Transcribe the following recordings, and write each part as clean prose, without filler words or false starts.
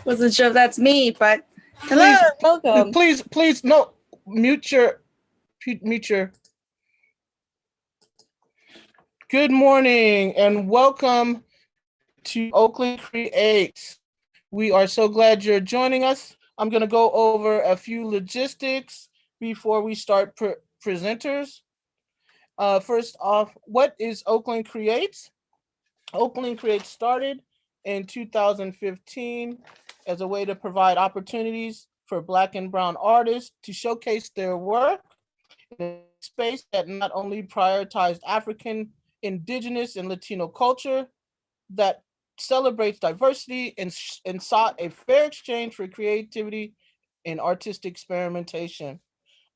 Wasn't sure if that's me, but hello, welcome. Please, no, mute your. Good morning and welcome to Oakland Creates. We are so glad you're joining us. I'm going to go over a few logistics before we start presenters. First off, what is Oakland Creates? Oakland Creates started in 2015 as a way to provide opportunities for Black and Brown artists to showcase their work in a space that not only prioritized African, Indigenous, and Latino culture, that celebrates diversity and sought a fair exchange for creativity and artistic experimentation.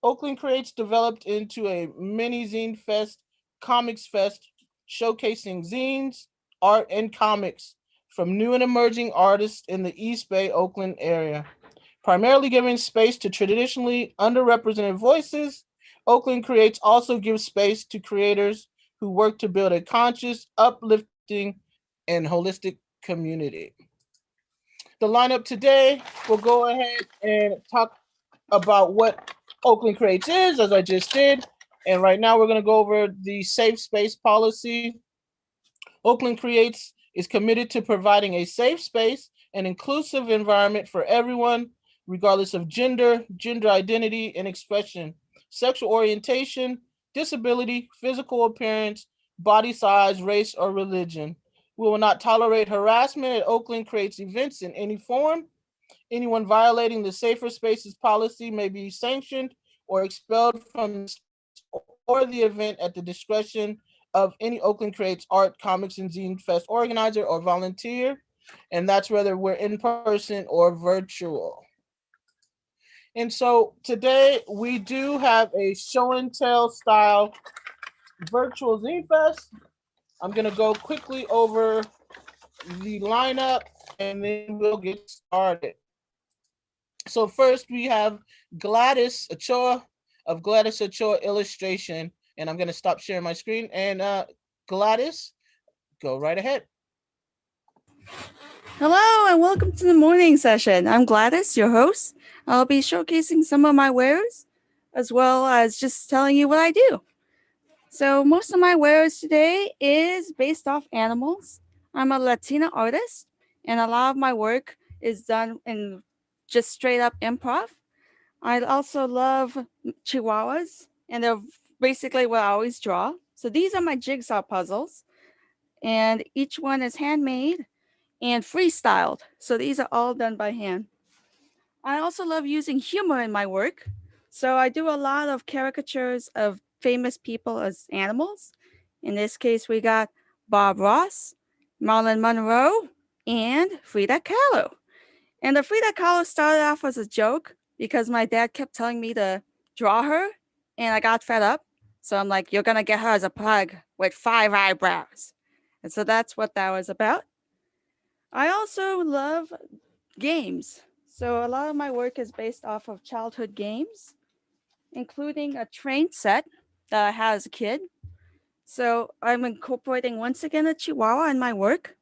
Oakland Creates developed into a mini Zinefest, comix fest, showcasing zines, art, and comics from new and emerging artists in the East Bay Oakland area. Primarily giving space to traditionally underrepresented voices, Oakland Creates also gives space to creators who work to build a conscious, uplifting, and holistic community. The lineup today, we'll go ahead and talk about what Oakland Creates is, as I just did. And right now we're going to go over the safe space policy. Oakland Creates is committed to providing a safe space and inclusive environment for everyone, regardless of gender, gender identity and expression, sexual orientation, disability, physical appearance, body size, race, or religion. We will not tolerate harassment at Oakland Creates events in any form. Anyone violating the Safer Spaces policy may be sanctioned or expelled from or the event at the discretion of any Oakland Creates art, comics, and zine fest organizer or volunteer, and that's whether we're in person or virtual. And so today we do have a show and tell style virtual zine fest. I'm gonna go quickly over the lineup and then we'll get started. So first we have Gladys Ochoa of Gladys Ochoa Illustration, and I'm going to stop sharing my screen. And Gladys, go right ahead. Hello and welcome to the morning session. I'm Gladys, your host. I'll be showcasing some of my wares as well as just telling you what I do. So most of my wares today is based off animals. I'm a Latina artist and a lot of my work is done in just straight up improv. I also love chihuahuas, and they're basically what I always draw. So these are my jigsaw puzzles, and each one is handmade and freestyled. So these are all done by hand. I also love using humor in my work. So I do a lot of caricatures of famous people as animals. In this case, we got Bob Ross, Marilyn Monroe, and Frida Kahlo. And the Frida Kahlo started off as a joke because my dad kept telling me to draw her, and I got fed up. So I'm like, you're going to get her as a pug with 5 eyebrows. And so that's what that was about. I also love games. So a lot of my work is based off of childhood games, including a train set that I had as a kid. So I'm incorporating once again a chihuahua in my work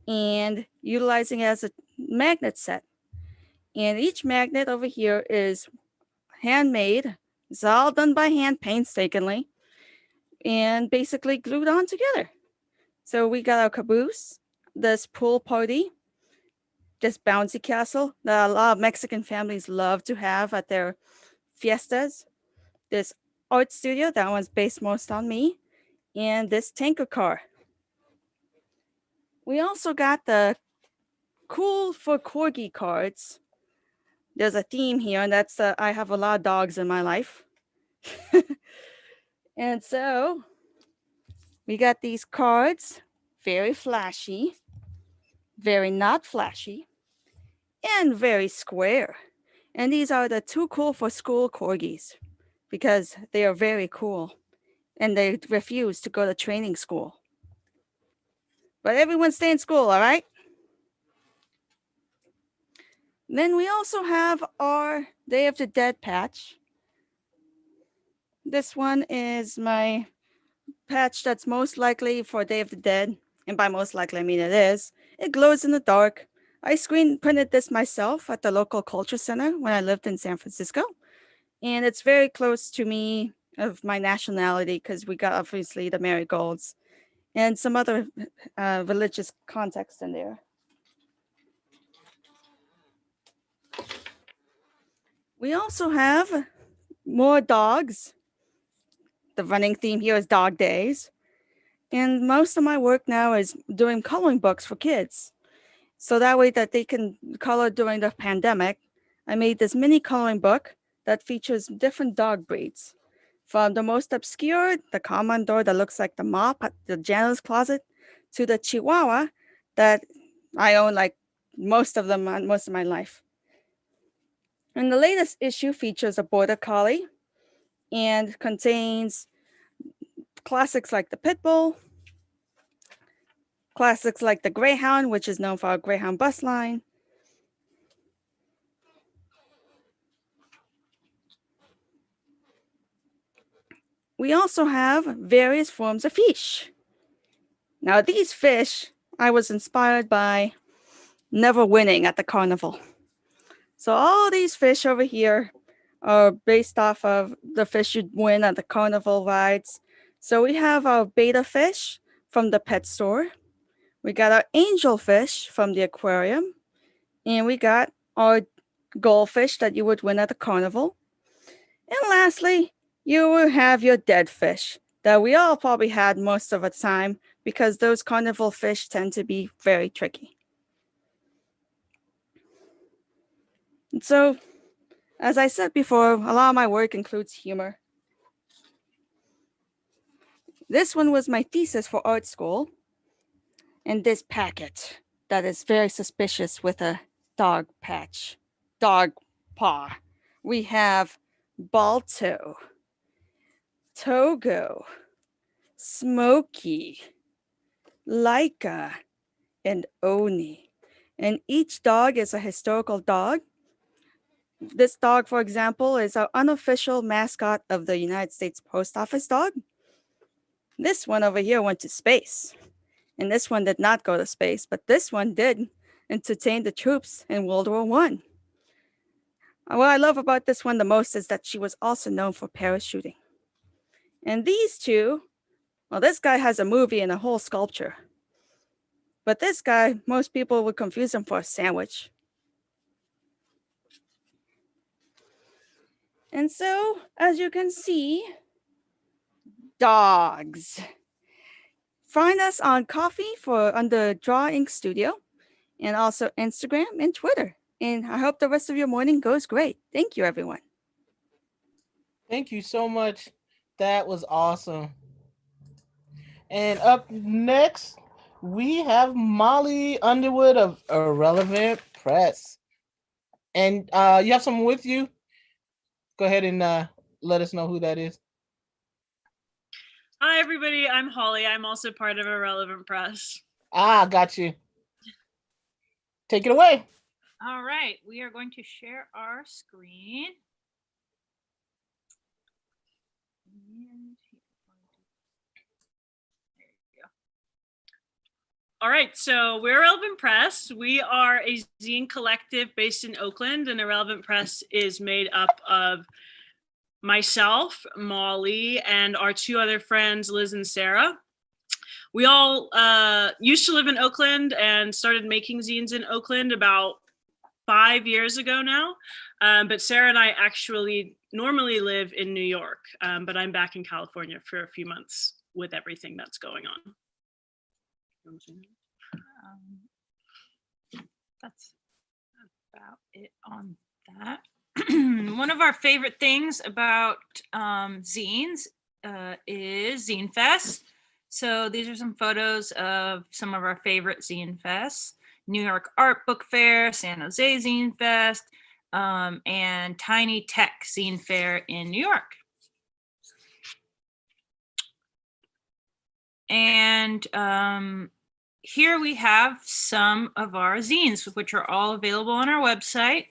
and utilizing it as a magnet set. And each magnet over here is handmade. It's all done by hand painstakingly and basically glued on together. So we got our caboose, this pool party, this bouncy castle that a lot of Mexican families love to have at their fiestas, this art studio, that one's based most on me, and this tanker car. We also got the cool for corgi cards. There's a theme here, and that's I have a lot of dogs in my life. And so we got these cards, very flashy, very not flashy, and very square. And these are the too cool for school corgis because they are very cool and they refuse to go to training school. But everyone stay in school, all right? Then we also have our Day of the Dead patch. This one is my patch that's most likely for Day of the Dead, and by most likely I mean it is. It glows in the dark. I screen printed this myself at the local culture center when I lived in San Francisco, and it's very close to me of my nationality because we got obviously the marigolds and some other religious context in there. We also have more dogs. The running theme here is dog days. And most of my work now is doing coloring books for kids. So that way that they can color during the pandemic. I made this mini coloring book that features different dog breeds. From the most obscure, the Commandor that looks like the mop at the janitor's closet, to the Chihuahua that I own like most of them most of my life. And the latest issue features a border collie and contains classics like the Pit Bull, classics like the Greyhound, which is known for our Greyhound bus line, we also have various forms of fish. Now, these fish I was inspired by never winning at the carnival. So all these fish over here are based off of the fish you'd win at the carnival rides. So we have our betta fish from the pet store. We got our angelfish from the aquarium. And we got our goldfish that you would win at the carnival. And lastly, you will have your dead fish that we all probably had most of the time because those carnival fish tend to be very tricky. And so, as I said before, a lot of my work includes humor. This one was my thesis for art school. And this packet that is very suspicious with a dog patch, dog paw. We have Balto, Togo, Smokey, Laika, and Oni. And each dog is a historical dog. This dog, for example, is our unofficial mascot of the United States Post Office dog. This one over here went to space. And this one did not go to space, but this one did entertain the troops in World War I. What I love about this one the most is that she was also known for parachuting. And these two, well, this guy has a movie and a whole sculpture. But this guy, most people would confuse him for a sandwich. And so, as you can see, dogs. Find us on Coffee for Under Draw Ink Studio, and also Instagram and Twitter. And I hope the rest of your morning goes great. Thank you, everyone. Thank you so much. That was awesome. And up next, we have Mollie Underwood of Irrelevant Press. And you have someone with you? Go ahead and let us know who that is. Hi, everybody. I'm Holly. I'm also part of Irrelevant Press. Got you. Take it away. All right. We are going to share our screen. There you go. All right. So we're Irrelevant Press. We are a zine collective based in Oakland, and Irrelevant Press is made up of myself, Mollie, and our two other friends, Liz and Sarah. We all used to live in Oakland and started making zines in Oakland about 5 years ago now. But Sarah and I actually normally live in New York, but I'm back in California for a few months with everything that's going on. That's about it on that. One of our favorite things about zines is Zinefest. So these are some photos of some of our favorite Zinefests: New York Art Book Fair, San Jose Zinefest, and Tiny Tech Zine Fair in New York. And here we have some of our zines, which are all available on our website.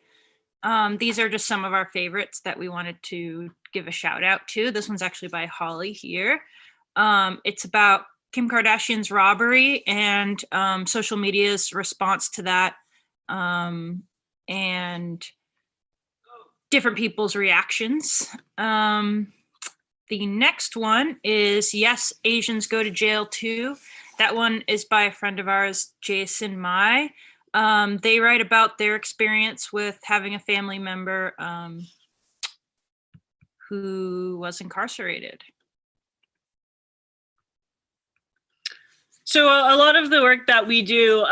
These are just some of our favorites that we wanted to give a shout out to. This one's actually by Holly here. It's about Kim Kardashian's robbery and social media's response to that, and different people's reactions. The next one is Yes, Asians Go to Jail Too. That one is by a friend of ours, Jason Mai. They write about their experience with having a family member who was incarcerated. So a lot of the work that we do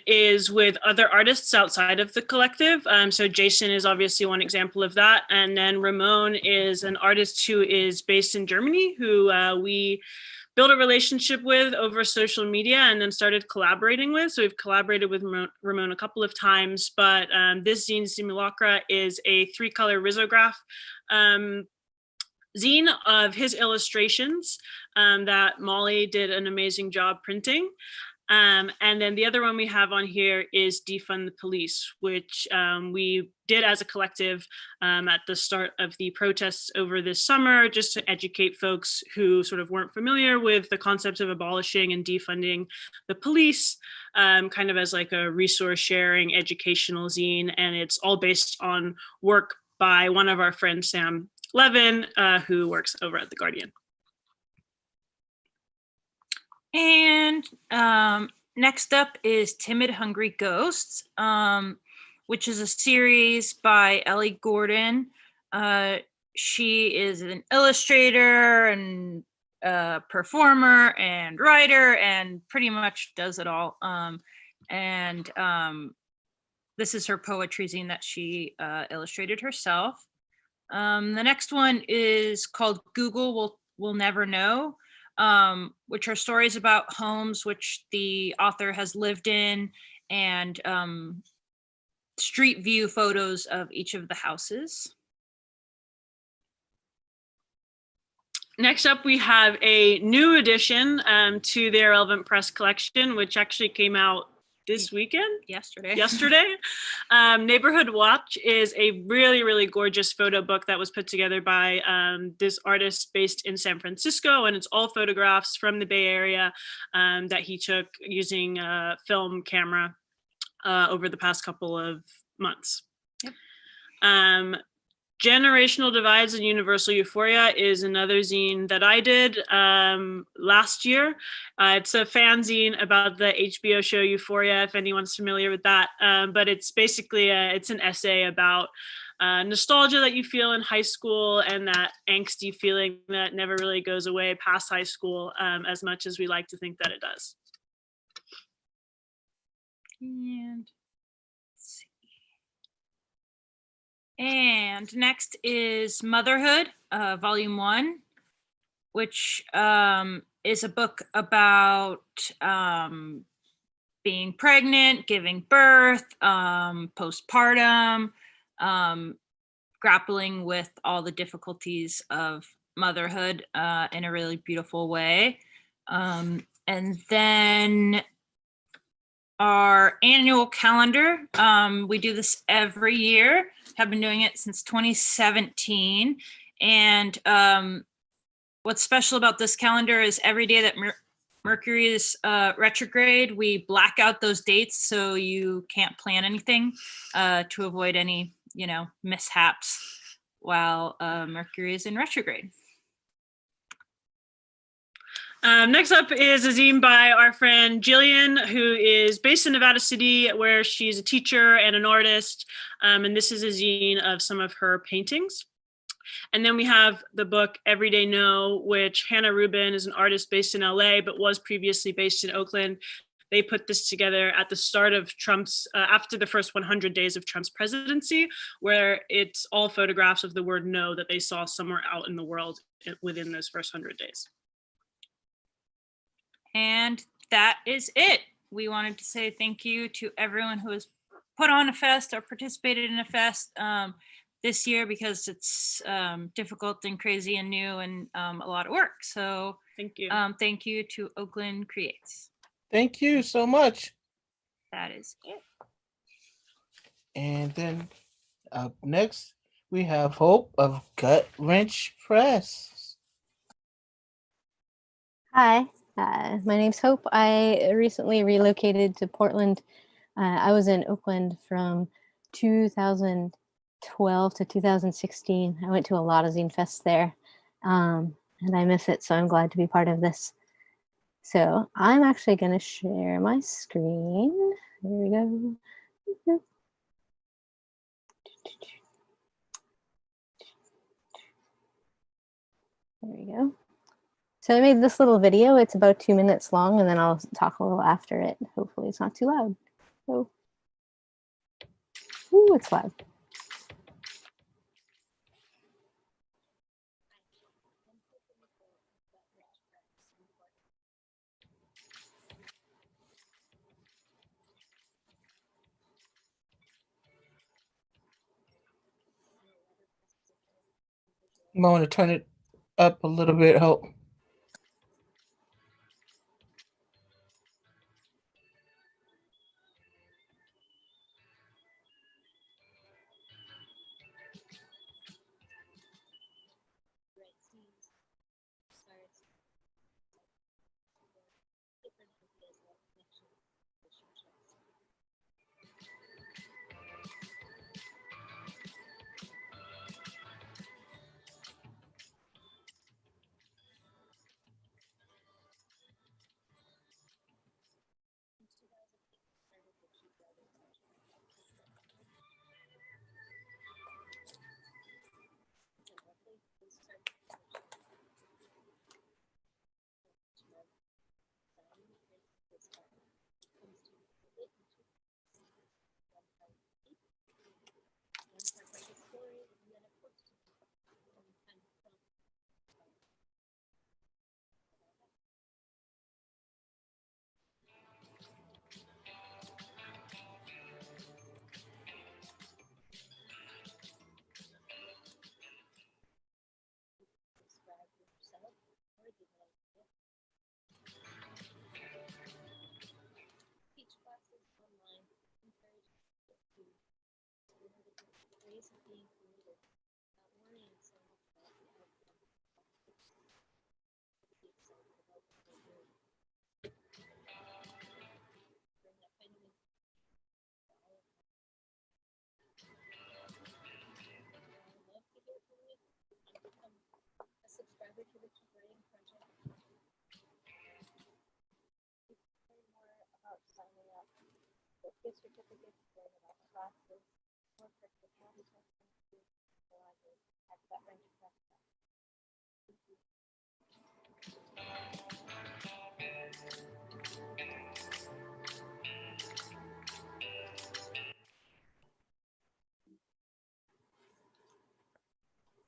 is with other artists outside of the collective. So Jason is obviously one example of that. And then Ramon is an artist who is based in Germany, who we built a relationship with over social media and then started collaborating with. So we've collaborated with Ramon a couple of times, but this zine, Simulacra, is a 3-color risograph zine of his illustrations that Mollie did an amazing job printing. And then the other one we have on here is Defund the Police, which we did as a collective at the start of the protests over this summer, just to educate folks who sort of weren't familiar with the concept of abolishing and defunding the police, kind of as like a resource sharing educational zine. And it's all based on work by one of our friends, Sam Levin, who works over at The Guardian. And next up is Timid Hungry Ghosts, which is a series by Ellie Gordon. She is an illustrator and performer and writer and pretty much does it all. This is her poetry zine that she illustrated herself. The next one is called Google Will Never Know, which are stories about homes which the author has lived in, and street view photos of each of the houses. Next up, we have a new addition to their Relevant Press collection, which actually came out this weekend? Yesterday. Neighborhood Watch is a really, really gorgeous photo book that was put together by this artist based in San Francisco. And it's all photographs from the Bay Area that he took using a film camera over the past couple of months. Yep. Generational Divides and Universal Euphoria is another zine that I did last year. It's a fanzine about the HBO show Euphoria, if anyone's familiar with that. But it's basically it's an essay about nostalgia that you feel in high school and that angsty feeling that never really goes away past high school, as much as we like to think that it does. And next is Motherhood, Volume 1, which is a book about being pregnant, giving birth, postpartum, grappling with all the difficulties of motherhood in a really beautiful way. And then our annual calendar, we do this every year, have been doing it since 2017. And what's special about this calendar is every day that Mercury is retrograde, we black out those dates so you can't plan anything to avoid any, mishaps while Mercury is in retrograde. Next up is a zine by our friend Jillian, who is based in Nevada City, where she's a teacher and an artist. And this is a zine of some of her paintings. And then we have the book Everyday No, which Hannah Rubin is an artist based in LA, but was previously based in Oakland. They put this together at the start of Trump's, after the first 100 days of Trump's presidency, where it's all photographs of the word no that they saw somewhere out in the world within those first 100 days. And that is it. We wanted to say thank you to everyone who has put on a fest or participated in a fest this year, because it's difficult and crazy and new and a lot of work. So thank you. Thank you to Oakland Creates. Thank you so much. That is it. And then up next, we have Hope of Gutwrench Press. Hi, my name's Hope. I recently relocated to Portland. I was in Oakland from 2012 to 2016. I went to a lot of Zinefests there, and I miss it, so I'm glad to be part of this. So I'm actually going to share my screen. There we go. There we go. So I made this little video. It's about 2 minutes long, and then I'll talk a little after it. Hopefully it's not too loud. So, ooh, it's loud. You might want to turn it up a little bit, Hope.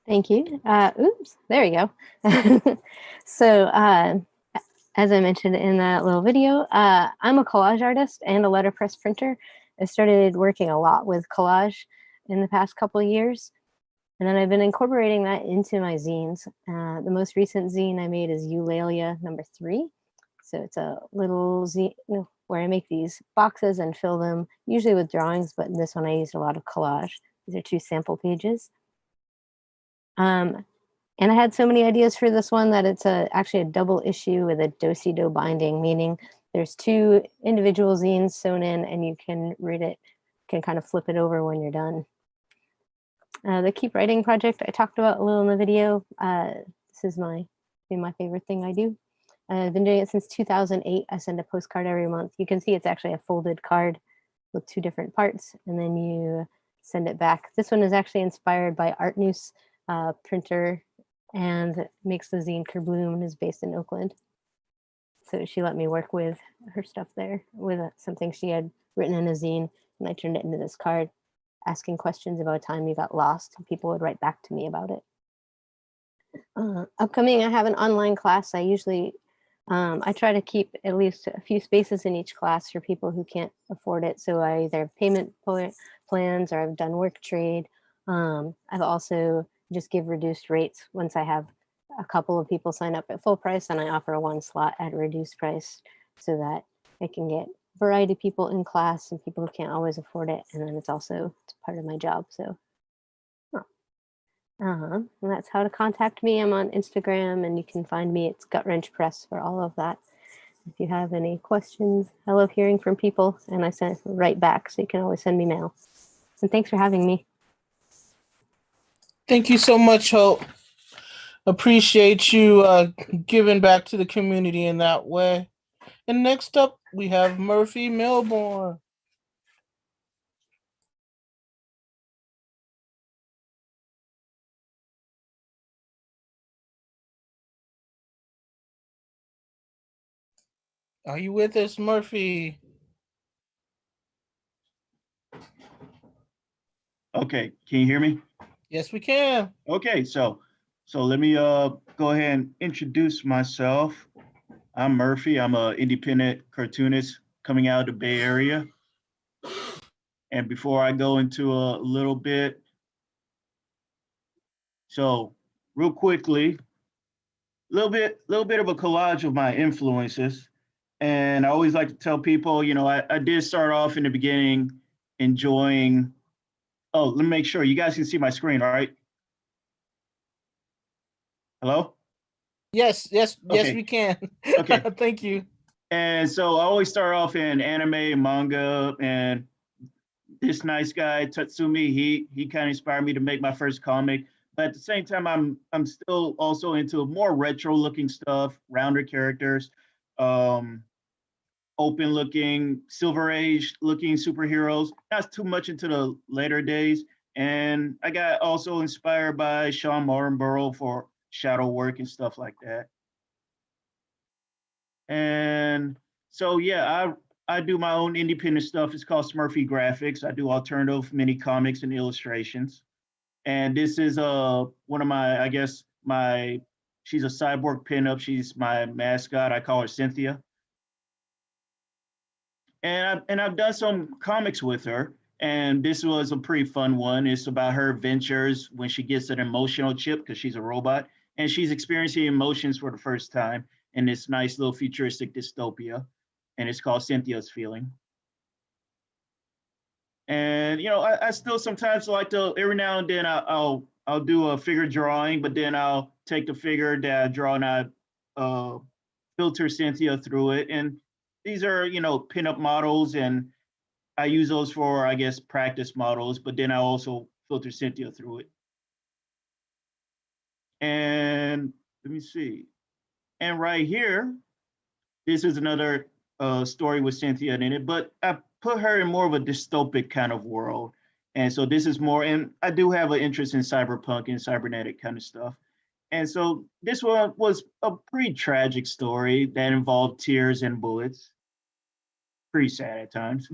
Thank you. Oops, there we go. So as I mentioned in that little video, I'm a collage artist and a letterpress printer. I started working a lot with collage in the past couple of years, and then I've been incorporating that into my zines. The most recent zine I made is Eulalia #3. So it's a little zine where I make these boxes and fill them, usually with drawings, but in this one I used a lot of collage. These are 2 sample pages. And I had so many ideas for this one that it's actually a double issue with a do-si-do binding, meaning there's 2 individual zines sewn in and you can read it, can kind of flip it over when you're done. The Keep Writing project I talked about a little in the video. This is my favorite thing I do. I've been doing it since 2008. I send a postcard every month. You can see it's actually a folded card with 2 different parts, and then you send it back. This one is actually inspired by Art News printer, and makes the zine Kerbloom, and is based in Oakland. So she let me work with her stuff there with something she had written in a zine, and I turned it into this card, asking questions about a time you got lost, and people would write back to me about it. Upcoming, I have an online class. I usually, I try to keep at least a few spaces in each class for people who can't afford it. So I either have payment plans or I've done work trade. I've also just give reduced rates once I have a couple of people sign up at full price, and I offer 1 slot at a reduced price so that I can get a variety of people in class and people who can't always afford it. And then it's part of my job. So And that's how to contact me. I'm on Instagram, and you can find me. It's Gutwrench Press for all of that. If you have any questions, I love hearing from people, and I send right back, so you can always send me mail. And thanks for having me. Thank you so much, Hope. Appreciate you giving back to the community in that way. And next up, we have Murphy Milburn. Are you with us, Murphy? Okay, can you hear me? Yes, we can. Okay, so let me go ahead and introduce myself. I'm Murphy. I'm an independent cartoonist coming out of the Bay Area. And before I go into a little bit, so real quickly, little bit of a collage of my influences. And I always like to tell people, you know, I did start off in the beginning enjoying. Oh, let me make sure you guys can see my screen, all right? Hello? Yes, Okay. we can. Okay. Thank you. And so I always start off in anime, manga, and this nice guy, Tatsumi, he kind of inspired me to make my first comic. But at the same time, I'm still also into more retro looking stuff, rounder characters, open looking, silver age looking superheroes, not too much into the later days. And I got also inspired by Sean Martinborough for shadow work and stuff like that. And so, yeah, I do my own independent stuff. It's called Smurfy Graphics. I do alternative mini comics and illustrations. And this is one of my, I guess, she's a cyborg pinup. She's my mascot. I call her Cynthia. And I've done some comics with her. And this was a pretty fun one. It's about her adventures when she gets an emotional chip because she's a robot and she's experiencing emotions for the first time in this nice little futuristic dystopia. And it's called Cynthia's Feeling. And you know, I still sometimes like to every now and then I'll do a figure drawing, but then I'll take the figure that I draw and I filter Cynthia through it. And these are, you know, pinup models, and I use those for, I guess, practice models, but then I also filter Cynthia through it. And let me see. And right here, this is another story with Cynthia in it, but I put her in more of a dystopic kind of world. And so this is more, and I do have an interest in cyberpunk and cybernetic kind of stuff. And so this one was a pretty tragic story that involved tears and bullets. Pretty sad at times.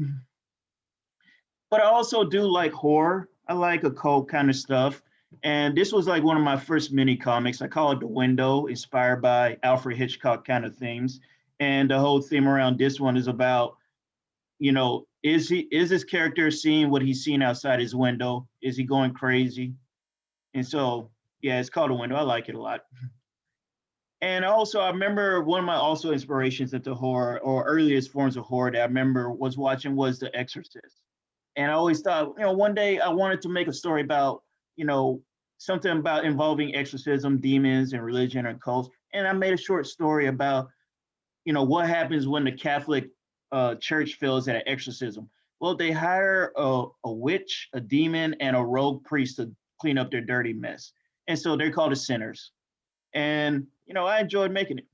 But I also do like horror. I like occult kind of stuff. And this was like one of my first mini comics. I call it The Window, inspired by Alfred Hitchcock kind of themes. And the whole theme around this one is about, you know, is this character seeing what he's seeing outside his window? Is he going crazy? And so, yeah, it's called The Window. I like it a lot. And also, I remember one of my also inspirations into horror, or earliest forms of horror that I remember was watching, was The Exorcist. And I always thought, you know, one day I wanted to make a story about, you know, something about involving exorcism, demons, and religion and cults. And I made a short story about, you know, what happens when the Catholic church fails at an exorcism. Well, they hire a witch, a demon, and a rogue priest to clean up their dirty mess. And so they're called the sinners. And, you know, I enjoyed making it.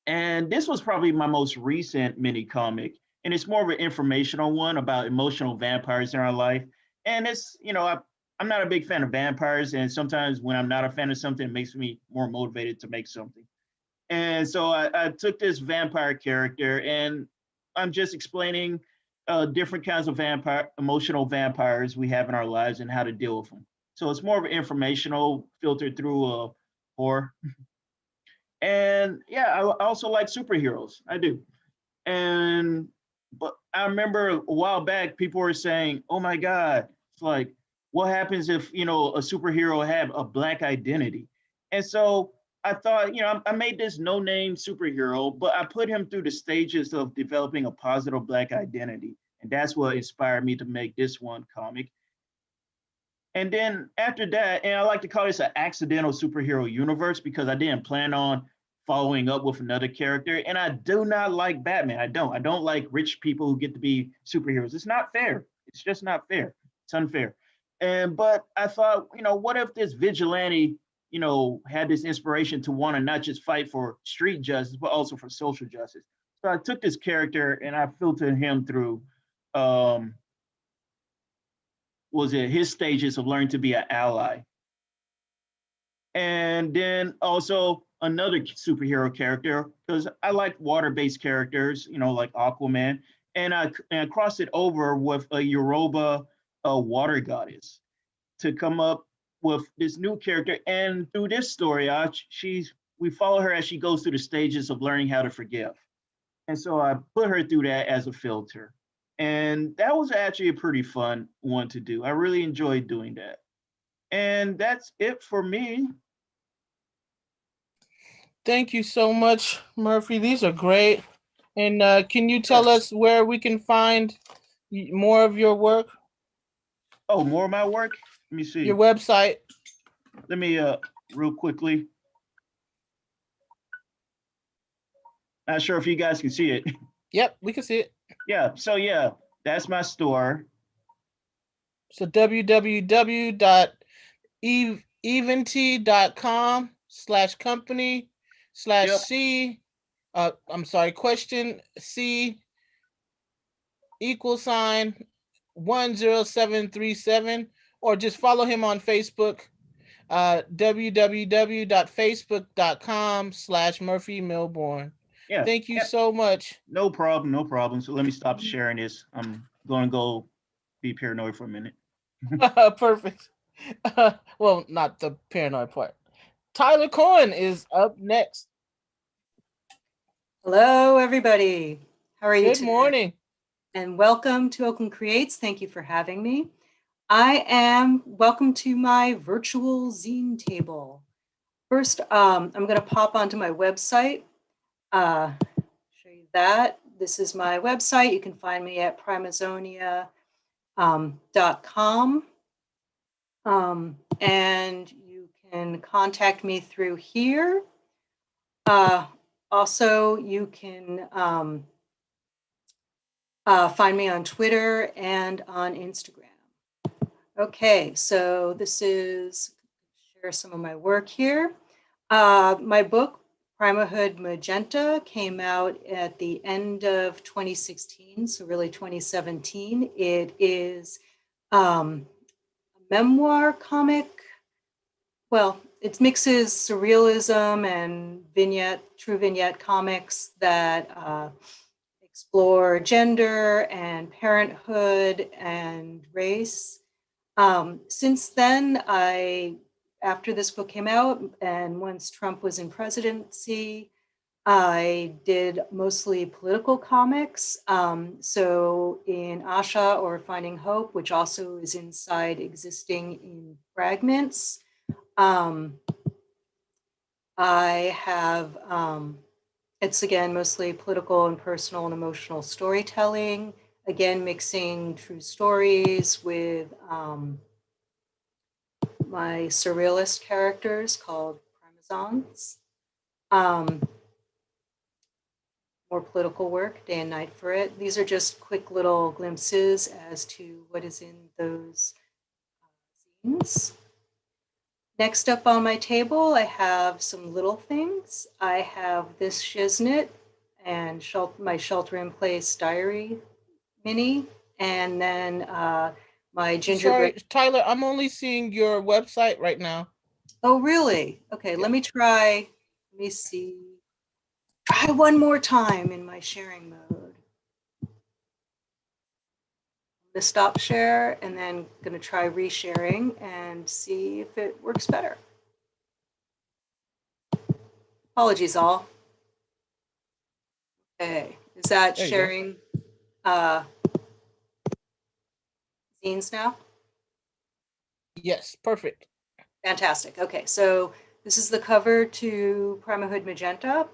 And this was probably my most recent mini comic. And it's more of an informational one about emotional vampires in our life. And it's, you know, I'm not a big fan of vampires. And sometimes when I'm not a fan of something, it makes me more motivated to make something. And so I took this vampire character and I'm just explaining different kinds of emotional vampires we have in our lives and how to deal with them. So it's more of an informational filtered through horror. And yeah, I also like superheroes. I do. But I remember a while back, people were saying, oh my God, it's like, what happens if, you know, a superhero have a Black identity? And so I thought, you know, I made this no-name superhero, but I put him through the stages of developing a positive Black identity. And that's what inspired me to make this one comic. And then after that, and I like to call this an accidental superhero universe because I didn't plan on following up with another character. And I do not like Batman. I don't like rich people who get to be superheroes. It's not fair. It's just not fair. It's unfair. But I thought, what if this vigilante, had this inspiration to want to not just fight for street justice, but also for social justice. So I took this character and I filtered him through was it his stages of learning to be an ally. And then also another superhero character, because I like water-based characters, like Aquaman, and I crossed it over with a Yoruba water goddess to come up with this new character. And through this story, we follow her as she goes through the stages of learning how to forgive. And so I put her through that as a filter. And that was actually a pretty fun one to do. I really enjoyed doing that. And that's it for me. Thank you so much, Murphy. These are great. And can you tell us where we can find more of your work? Oh, more of my work? Let me see. Your website. Let me real quickly. Not sure if you guys can see it. Yep, we can see it. Yeah, so yeah, that's my store. So www.eventy.com/company/C question C =10737, or just follow him on Facebook, www.facebook.com/Murphy Milburn. Yeah. Thank you so much. No problem. So let me stop sharing this. I'm going to go be paranoid for a minute. Perfect. Well, not the paranoid part. Tyler Cohen is up next. Hello, everybody. How are you Good today? morning. And welcome to Oakland Creates. Thank you for having me. Welcome to my virtual zine table. First, I'm going to pop onto my website, show you that. This is my website. You can find me at primazonia.com. And you can contact me through here. Also, you can find me on Twitter and on Instagram. Okay, so share some of my work here. My book, Primahood Magenta, came out at the end of 2016, so really 2017. It is a memoir comic. Well, it mixes surrealism and true vignette comics that explore gender and parenthood and race. Since then, after this book came out and once Trump was in presidency, I did mostly political comics. So in Asha or Finding Hope, which also is inside Existing in Fragments, I have, it's again, mostly political and personal and emotional storytelling, again, mixing true stories with my surrealist characters called Parmesans. More political work, day and night for it. These are just quick little glimpses as to what is in those zines. Next up on my table, I have some little things. I have this shiznit and my Shelter in Place diary mini, and then my gingerbread. Sorry, Tyler, I'm only seeing your website right now. Oh, really? Okay, let me see. Try one more time in my sharing mode. The stop share and then going to try resharing and see if it works better. Apologies all. Okay, is that sharing zines now? Yes, perfect. Fantastic. Okay, so this is the cover to Primahood Magenta.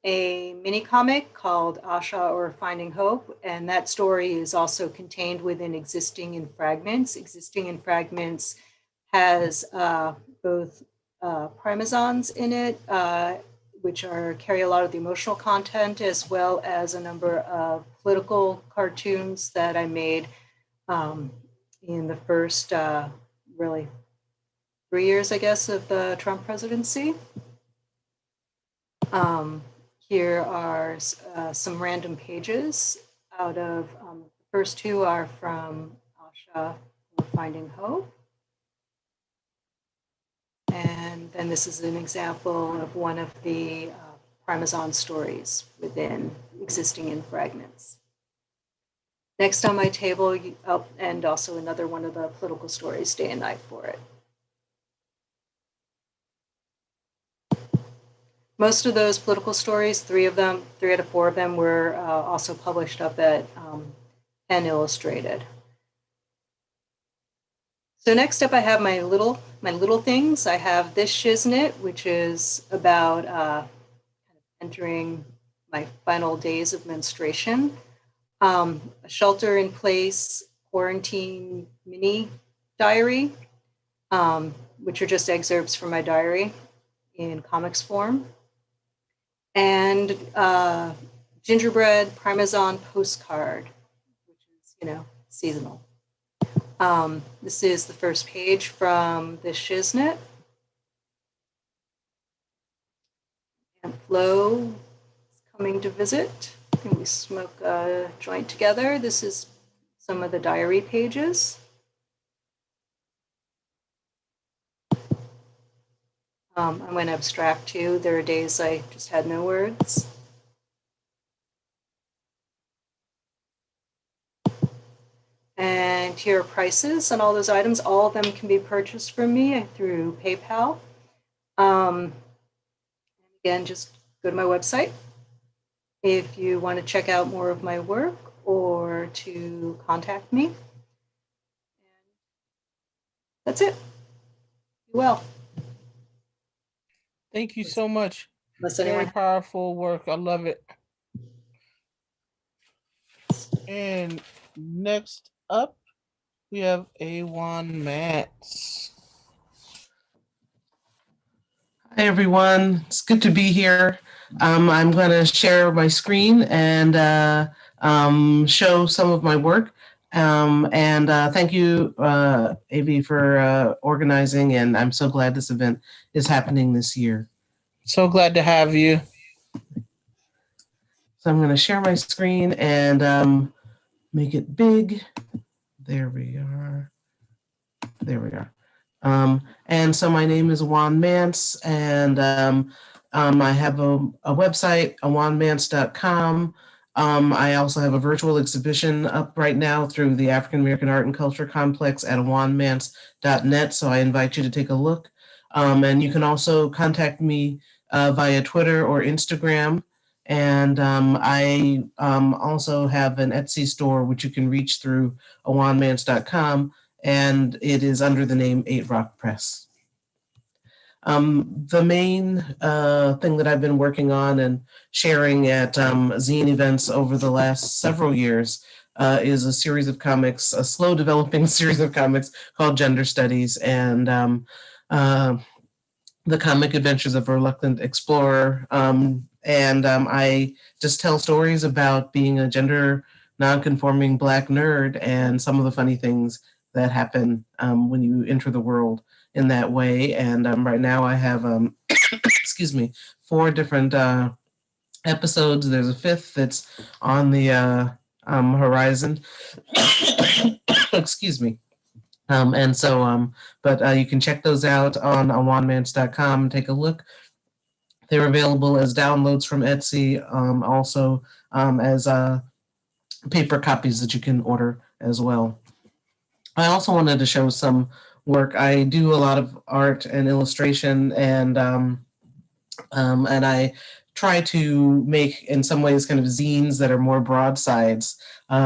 a mini comic called Asha or Finding Hope, and that story is also contained within Existing in Fragments. Existing in Fragments has both primazons in it, which carry a lot of the emotional content, as well as a number of political cartoons that I made in the first really 3 years, I guess, of the Trump presidency. Here are some random pages out of, the first two are from Asha or Finding Hope. And then this is an example of one of the primazon stories within Existing in Fragments. Next on my table, and also another one of the political stories, Day and Night for It. Most of those political stories, 3 out of 4 of them were also published up at Penn Illustrated. So next up, I have my little things. I have this shiznit, which is about kind of entering my final days of menstruation. A shelter-in-place quarantine mini diary, which are just excerpts from my diary in comics form. And gingerbread Parmesan postcard, which is, seasonal. This is the first page from this shiznit. And Flo is coming to visit. And we smoke a joint together. This is some of the diary pages. I went abstract too. There are days I just had no words. And here are prices on all those items. All of them can be purchased from me through PayPal. Again, just go to my website if you want to check out more of my work or to contact me. And that's it. Be well. Thank you so much. Unless Very powerful work. I love it. And next up, we have Ajuan Mance. Hi, everyone. It's good to be here. I'm going to share my screen and show some of my work. Thank you, Avi, for organizing, and I'm so glad this event is happening this year. So glad to have you. So I'm going to share my screen and make it big. There we are. There we are. And so my name is Ajuan Mance, and I have a website, ajuanmance.com. I also have a virtual exhibition up right now through the African American Art and Culture Complex at ajuanmance.net, so I invite you to take a look. And you can also contact me via Twitter or Instagram. And I also have an Etsy store, which you can reach through ajuanmance.com, and it is under the name 8 Rock Press. The main thing that I've been working on and sharing at zine events over the last several years is a series of comics, a slow developing series of comics called Gender Studies, and the Comic Adventures of a Reluctant Explorer. I just tell stories about being a gender nonconforming Black nerd and some of the funny things that happen when you enter the world in that way. And right now I have, excuse me, 4 different episodes. There's a 5th that's on the horizon. Excuse me. But you can check those out on ajuanmance.com and take a look. They're available as downloads from Etsy, also as paper copies that you can order as well. I also wanted to show some work. I do a lot of art and illustration, and I try to make, in some ways, kind of zines that are more broadsides.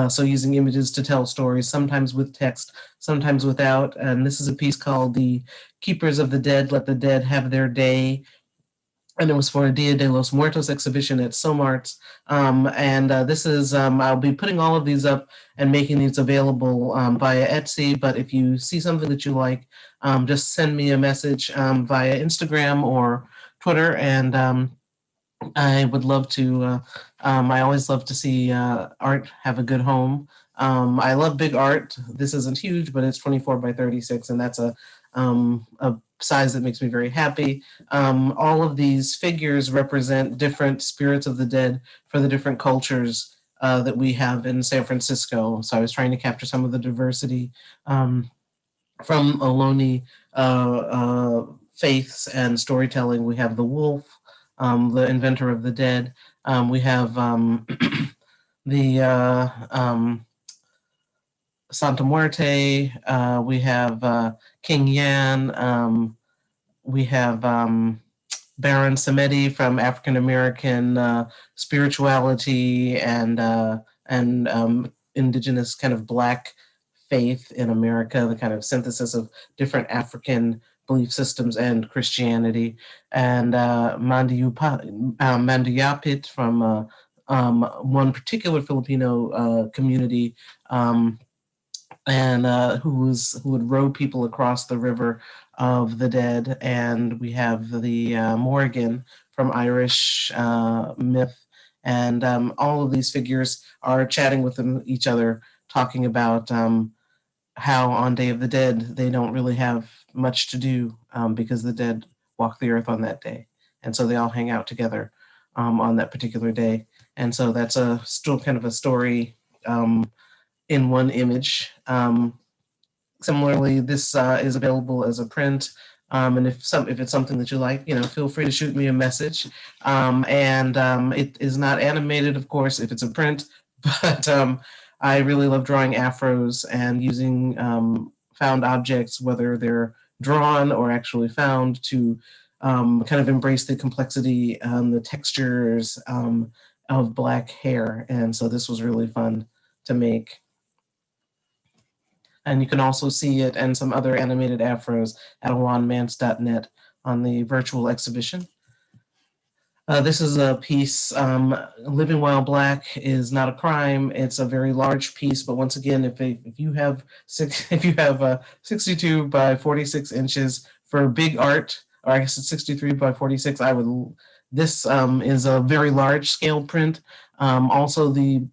So using images to tell stories, sometimes with text, sometimes without. And this is a piece called "The Keepers of the Dead Let the Dead Have Their Day." and it was for a Dia de los Muertos exhibition at SOMARTS. This is, I'll be putting all of these up and making these available via Etsy, but if you see something that you like, just send me a message via Instagram or Twitter, and I would love to, I always love to see art have a good home. I love big art. This isn't huge, but it's 24 by 36, and that's a size that makes me very happy. All of these figures represent different spirits of the dead for the different cultures that we have in San Francisco. So I was trying to capture some of the diversity from Ohlone faiths and storytelling. We have the wolf, the inventor of the dead. We have the Santa Muerte. We have King Yan. We have Baron Samedi from African American spirituality and indigenous kind of Black faith in America, the kind of synthesis of different African belief systems and Christianity, and Mandiyapit from one particular Filipino community, and who would row people across the river of the dead. And we have the Morrigan from Irish myth, and all of these figures are chatting with each other, talking about how on Day of the Dead they don't really have much to do because the dead walk the earth on that day, and so they all hang out together on that particular day. And so that's still kind of a story in one image. Similarly, this is available as a print, and if it's something that you like, feel free to shoot me a message. It is not animated, of course, if it's a print, but I really love drawing afros and using found objects, whether they're drawn or actually found, to kind of embrace the complexity and the textures of Black hair. And so this was really fun to make. And you can also see it and some other animated afros at ajuanmance.net on the virtual exhibition. This is a piece, Living While Black is Not a Crime. It's a very large piece, but once again, if you have 62 by 46 inches for big art, or I guess it's 63 by 46, this is a very large scale print. Also the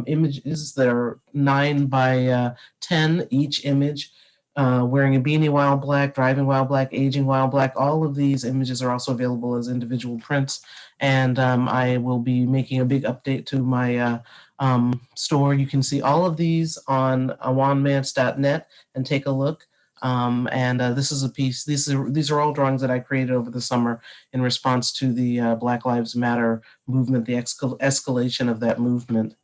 images that are 9 by 10 each image, wearing a beanie while black, driving while black, aging while black. All of these images are also available as individual prints. And I will be making a big update to my store. You can see all of these on ajuanmance.net and take a look. This is a piece, these are all drawings that I created over the summer in response to the Black Lives Matter movement, the escalation of that movement.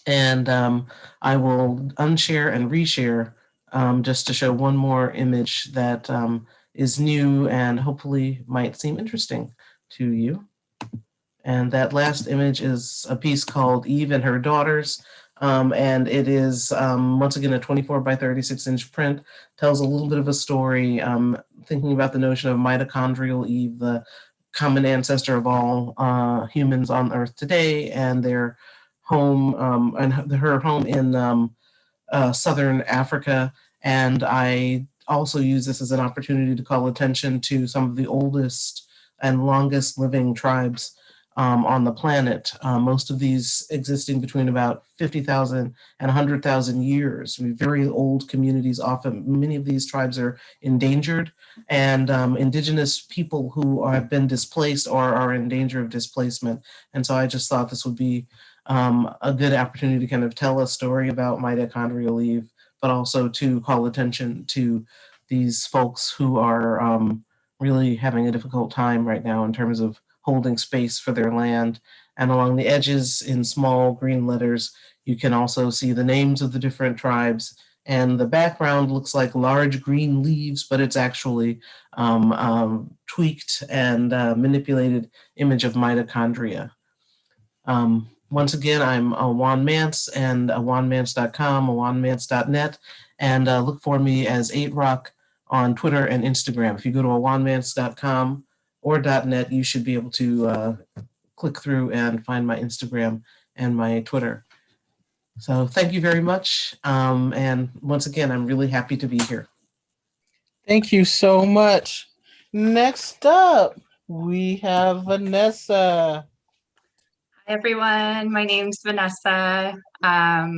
And I will unshare and reshare just to show one more image that is new and hopefully might seem interesting to you. And that last image is a piece called Eve and Her Daughters. And it is, once again, a 24 by 36 inch print, tells a little bit of a story, thinking about the notion of mitochondrial Eve, the common ancestor of all humans on Earth today, and their home, and her home in Southern Africa. And I also use this as an opportunity to call attention to some of the oldest and longest living tribes on the planet, most of these existing between about 50,000 and 100,000 years. Very old communities, often many of these tribes are endangered, and indigenous people who have been displaced or are in danger of displacement. And so I just thought this would be a good opportunity to kind of tell a story about mitochondrial Eve, but also to call attention to these folks who are really having a difficult time right now in terms of holding space for their land. And along the edges in small green letters, you can also see the names of the different tribes. And the background looks like large green leaves, but it's actually tweaked and manipulated image of mitochondria. Once again, I'm Ajuan Mance and ajuanmance.com, ajuanmance.net, and look for me as 8Rock on Twitter and Instagram. If you go to ajuanmance.com or .net, you should be able to click through and find my Instagram and my Twitter. So thank you very much. And once again, I'm really happy to be here. Thank you so much. Next up, we have Vanessa. Hi, everyone. My name's Vanessa. I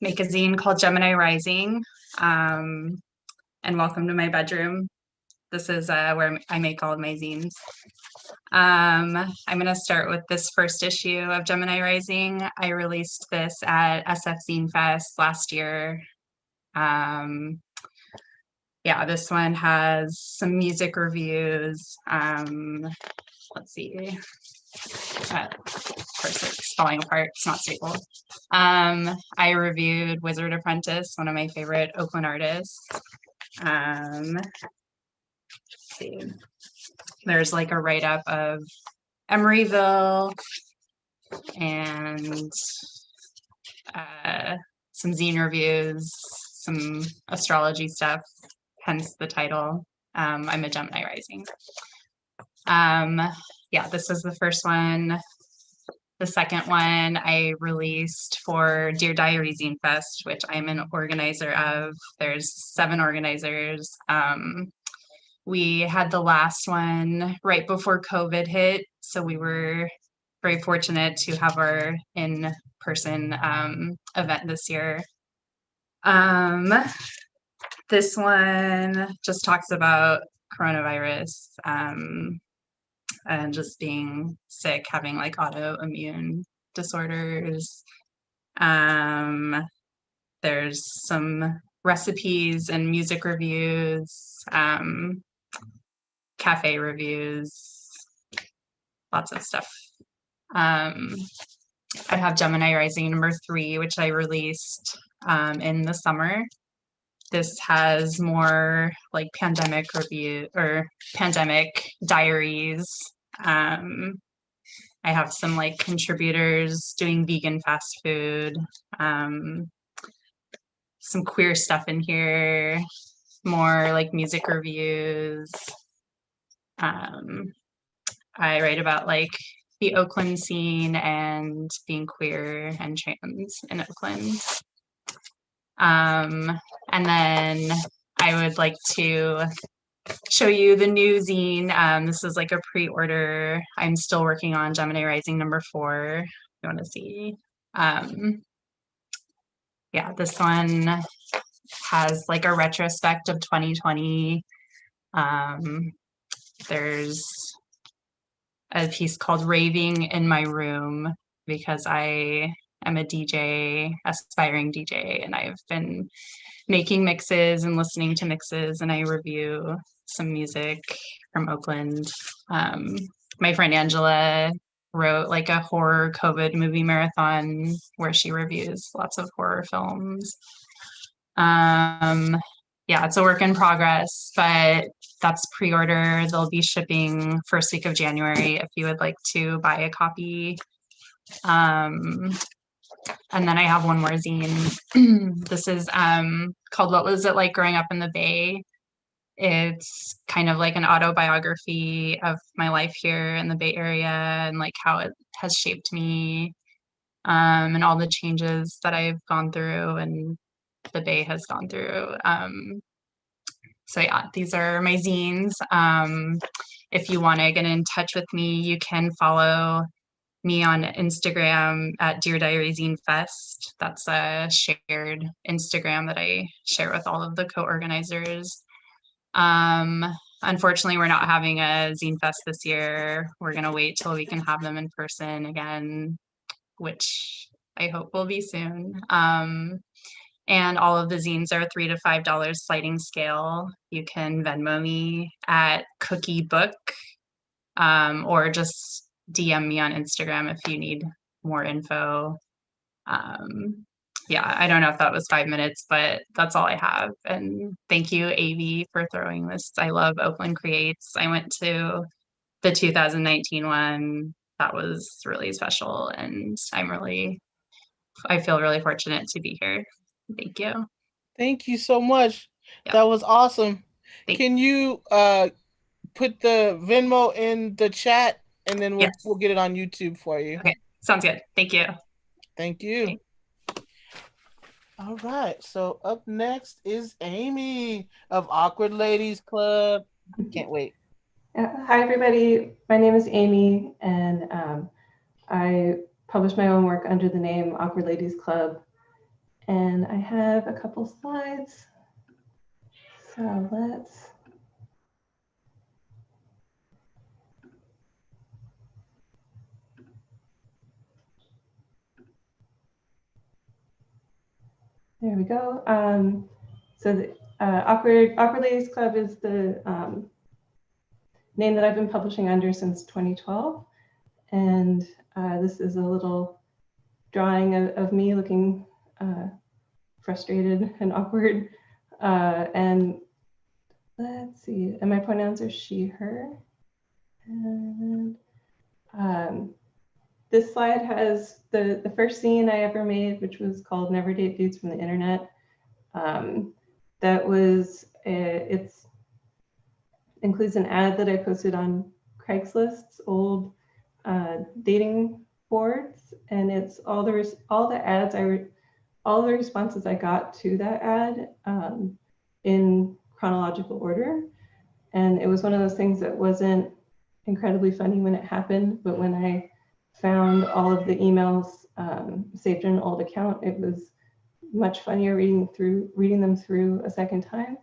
make a zine called Gemini Rising. And welcome to my bedroom. This is where I make all of my zines. I'm going to start with this first issue of Gemini Rising. I released this at SF Zinefest last year. Yeah, this one has some music reviews. Let's see. Of course, it's falling apart. It's not stable. I reviewed Wizard Apprentice, one of my favorite Oakland artists. Let's see. There's like a write-up of Emeryville and some zine reviews, some astrology stuff, hence the title. I'm a Gemini Rising. Yeah, this is the first one. The second one I released for Dear Diary Zinefest, which I'm an organizer of. There's 7 organizers. We had the last one right before COVID hit, so we were very fortunate to have our in-person event this year. This one just talks about coronavirus and just being sick, having like autoimmune disorders. There's some recipes and music reviews, cafe reviews, lots of stuff. I have Gemini Rising number 3, which I released in the summer. This has more like pandemic review or pandemic diaries. I have some like contributors doing vegan fast food, some queer stuff in here, more like music reviews. I write about like the Oakland scene and being queer and trans in Oakland. And then I would like to show you the new zine. This is like a pre-order. I'm still working on Gemini Rising number 4. If you want to see. Yeah, this one has like a retrospect of 2020. There's a piece called Raving in My Room because I am a DJ, aspiring DJ, and I've been making mixes and listening to mixes, and I review some music from Oakland. My friend Angela wrote like a horror COVID movie marathon where she reviews lots of horror films. Yeah, it's a work in progress, but that's pre-order. They'll be shipping first week of January if you would like to buy a copy. And then I have one more zine. This is called What Was It Like Growing Up in the Bay? It's kind of like an autobiography of my life here in the Bay Area and like how it has shaped me and all the changes that I've gone through and the Bay has gone through. So yeah, these are my zines. If you want to get in touch with me, you can follow me on Instagram at Dear Diary Zinefest. That's a shared Instagram that I share with all of the co-organizers. Unfortunately, we're not having a Zinefest this year. We're going to wait till we can have them in person again, which I hope will be soon. And all of the zines are $3 to $5 sliding scale. You can Venmo me at Cookie Book, or just DM me on Instagram if you need more info. Yeah, I don't know if that was 5 minutes, but that's all I have. And thank you, AV, for throwing this. I love Oakland Creates. I went to the 2019 one. That was really special, and I feel really fortunate to be here. Thank you. Thank you so much. Yep. That was awesome. Thanks. Can you put the Venmo in the chat, and then we'll Yes. we'll get it on YouTube for you. Okay, sounds good. Thank you. Thank you. All right. So up next is Amy of Awkward Ladies Club. Can't wait. Hi, everybody. My name is Amy, and I publish my own work under the name Awkward Ladies Club. And I have a couple slides. So let's. There we go. So the Awkward Ladies Club is the name that I've been publishing under since 2012. And this is a little drawing of me looking frustrated and awkward. And let's see, and my pronouns are she, her. And this slide has the first zine I ever made, which was called Never Date Dudes from the Internet. That was, it includes an ad that I posted on Craigslist's old dating boards, and it's all the responses I got to that ad in chronological order. And it was one of those things that wasn't incredibly funny when it happened, but when I found all of the emails saved in an old account, it was much funnier reading them through a second time.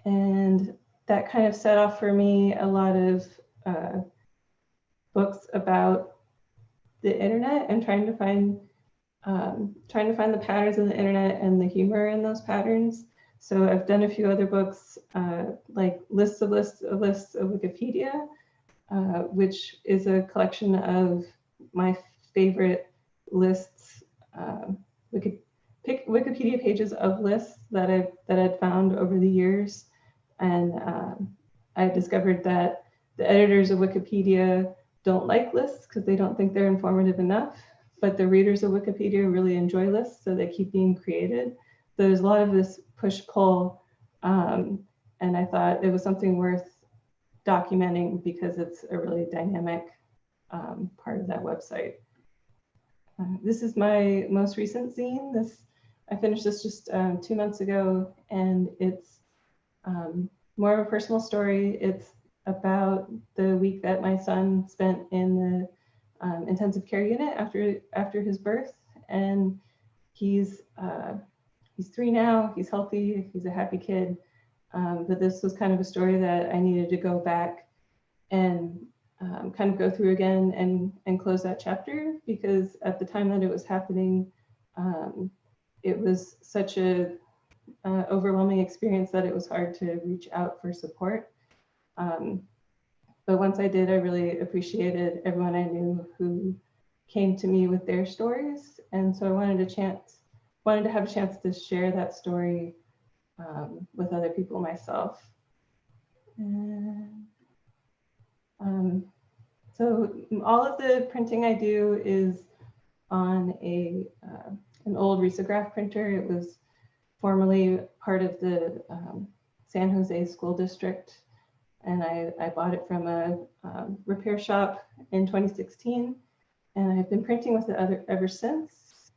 And that kind of set off for me a lot of books about the internet and trying to find the patterns of the internet and the humor in those patterns. So I've done a few other books like lists of Wikipedia, which is a collection of my favorite lists, Wikipedia pages of lists that I'd found over the years. And I discovered that the editors of Wikipedia don't like lists because they don't think they're informative enough, but the readers of Wikipedia really enjoy lists, so they keep being created. So there's a lot of this push-pull, and I thought it was something worth documenting because it's a really dynamic part of that website. This is my most recent zine. I finished this just 2 months ago, and it's more of a personal story. It's about the week that my son spent in the intensive care unit after his birth, and he's 3 now. He's healthy. He's a happy kid. But this was kind of a story that I needed to go back and kind of go through again and close that chapter, because at the time that it was happening, it was such a overwhelming experience that it was hard to reach out for support. But once I did, I really appreciated everyone I knew who came to me with their stories. And so I wanted to have a chance to share that story with other people myself. And, so all of the printing I do is on an old risograph printer. It was formerly part of the San Jose School District, and I bought it from a repair shop in 2016, and I've been printing with it ever since.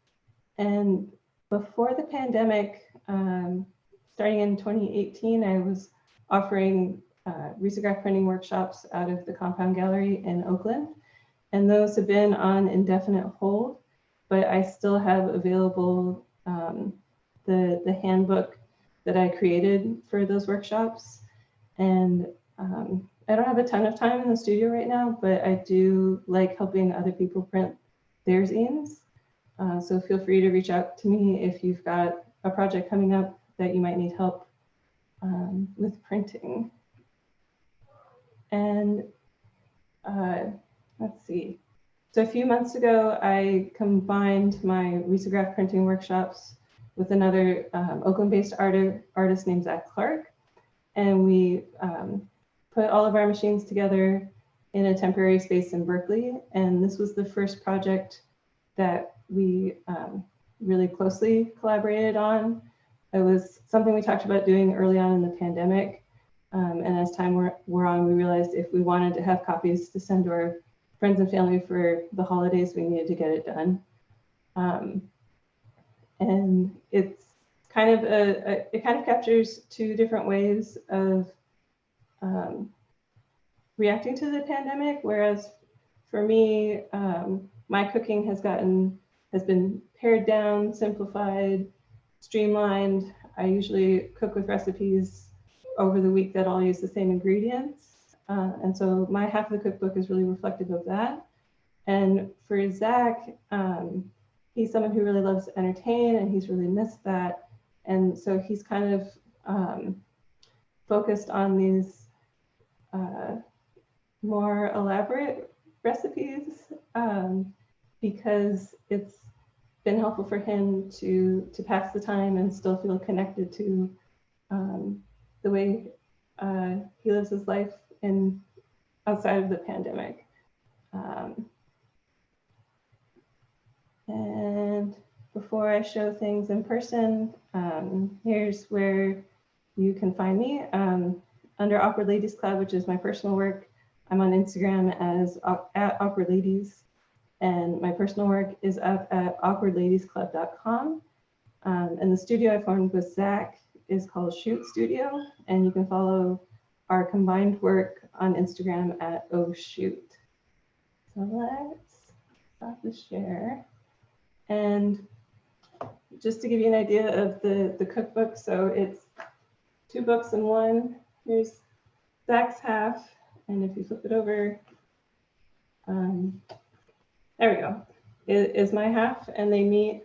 And before the pandemic, starting in 2018, I was offering risograph printing workshops out of the Compound Gallery in Oakland, and those have been on indefinite hold, but I still have available the handbook that I created for those workshops. And I don't have a ton of time in the studio right now, but I do like helping other people print their zines. So feel free to reach out to me if you've got a project coming up that you might need help with printing. And let's see. So a few months ago, I combined my risograph printing workshops with another Oakland-based artist named Zach Clark. And we put all of our machines together in a temporary space in Berkeley. And this was the first project that we really closely collaborated on. It was something we talked about doing early on in the pandemic. And as time wore on, we realized if we wanted to have copies to send to our friends and family for the holidays, we needed to get it done. And it's kind of it kind of captures two different ways of reacting to the pandemic. Whereas for me, my cooking has been pared down, simplified, streamlined. I usually cook with recipes over the week that all use the same ingredients. And so my half of the cookbook is really reflective of that. And for Zach, he's someone who really loves to entertain, and he's really missed that. And so he's kind of focused on these more elaborate recipes because it's been helpful for him to pass the time and still feel connected to the way he lives his life outside of the pandemic. And before I show things in person, here's where you can find me. Under Awkward Ladies Club, which is my personal work, I'm on Instagram as at Awkward Ladies, and my personal work is up at awkwardladiesclub.com. And the studio I formed with Zach is called Shoot Studio, and you can follow our combined work on Instagram at ohshoot. So let's stop the share. And just to give you an idea of the cookbook, so it's 2 books in one. Here's Zach's half, and if you flip it over, there we go, is my half, and they meet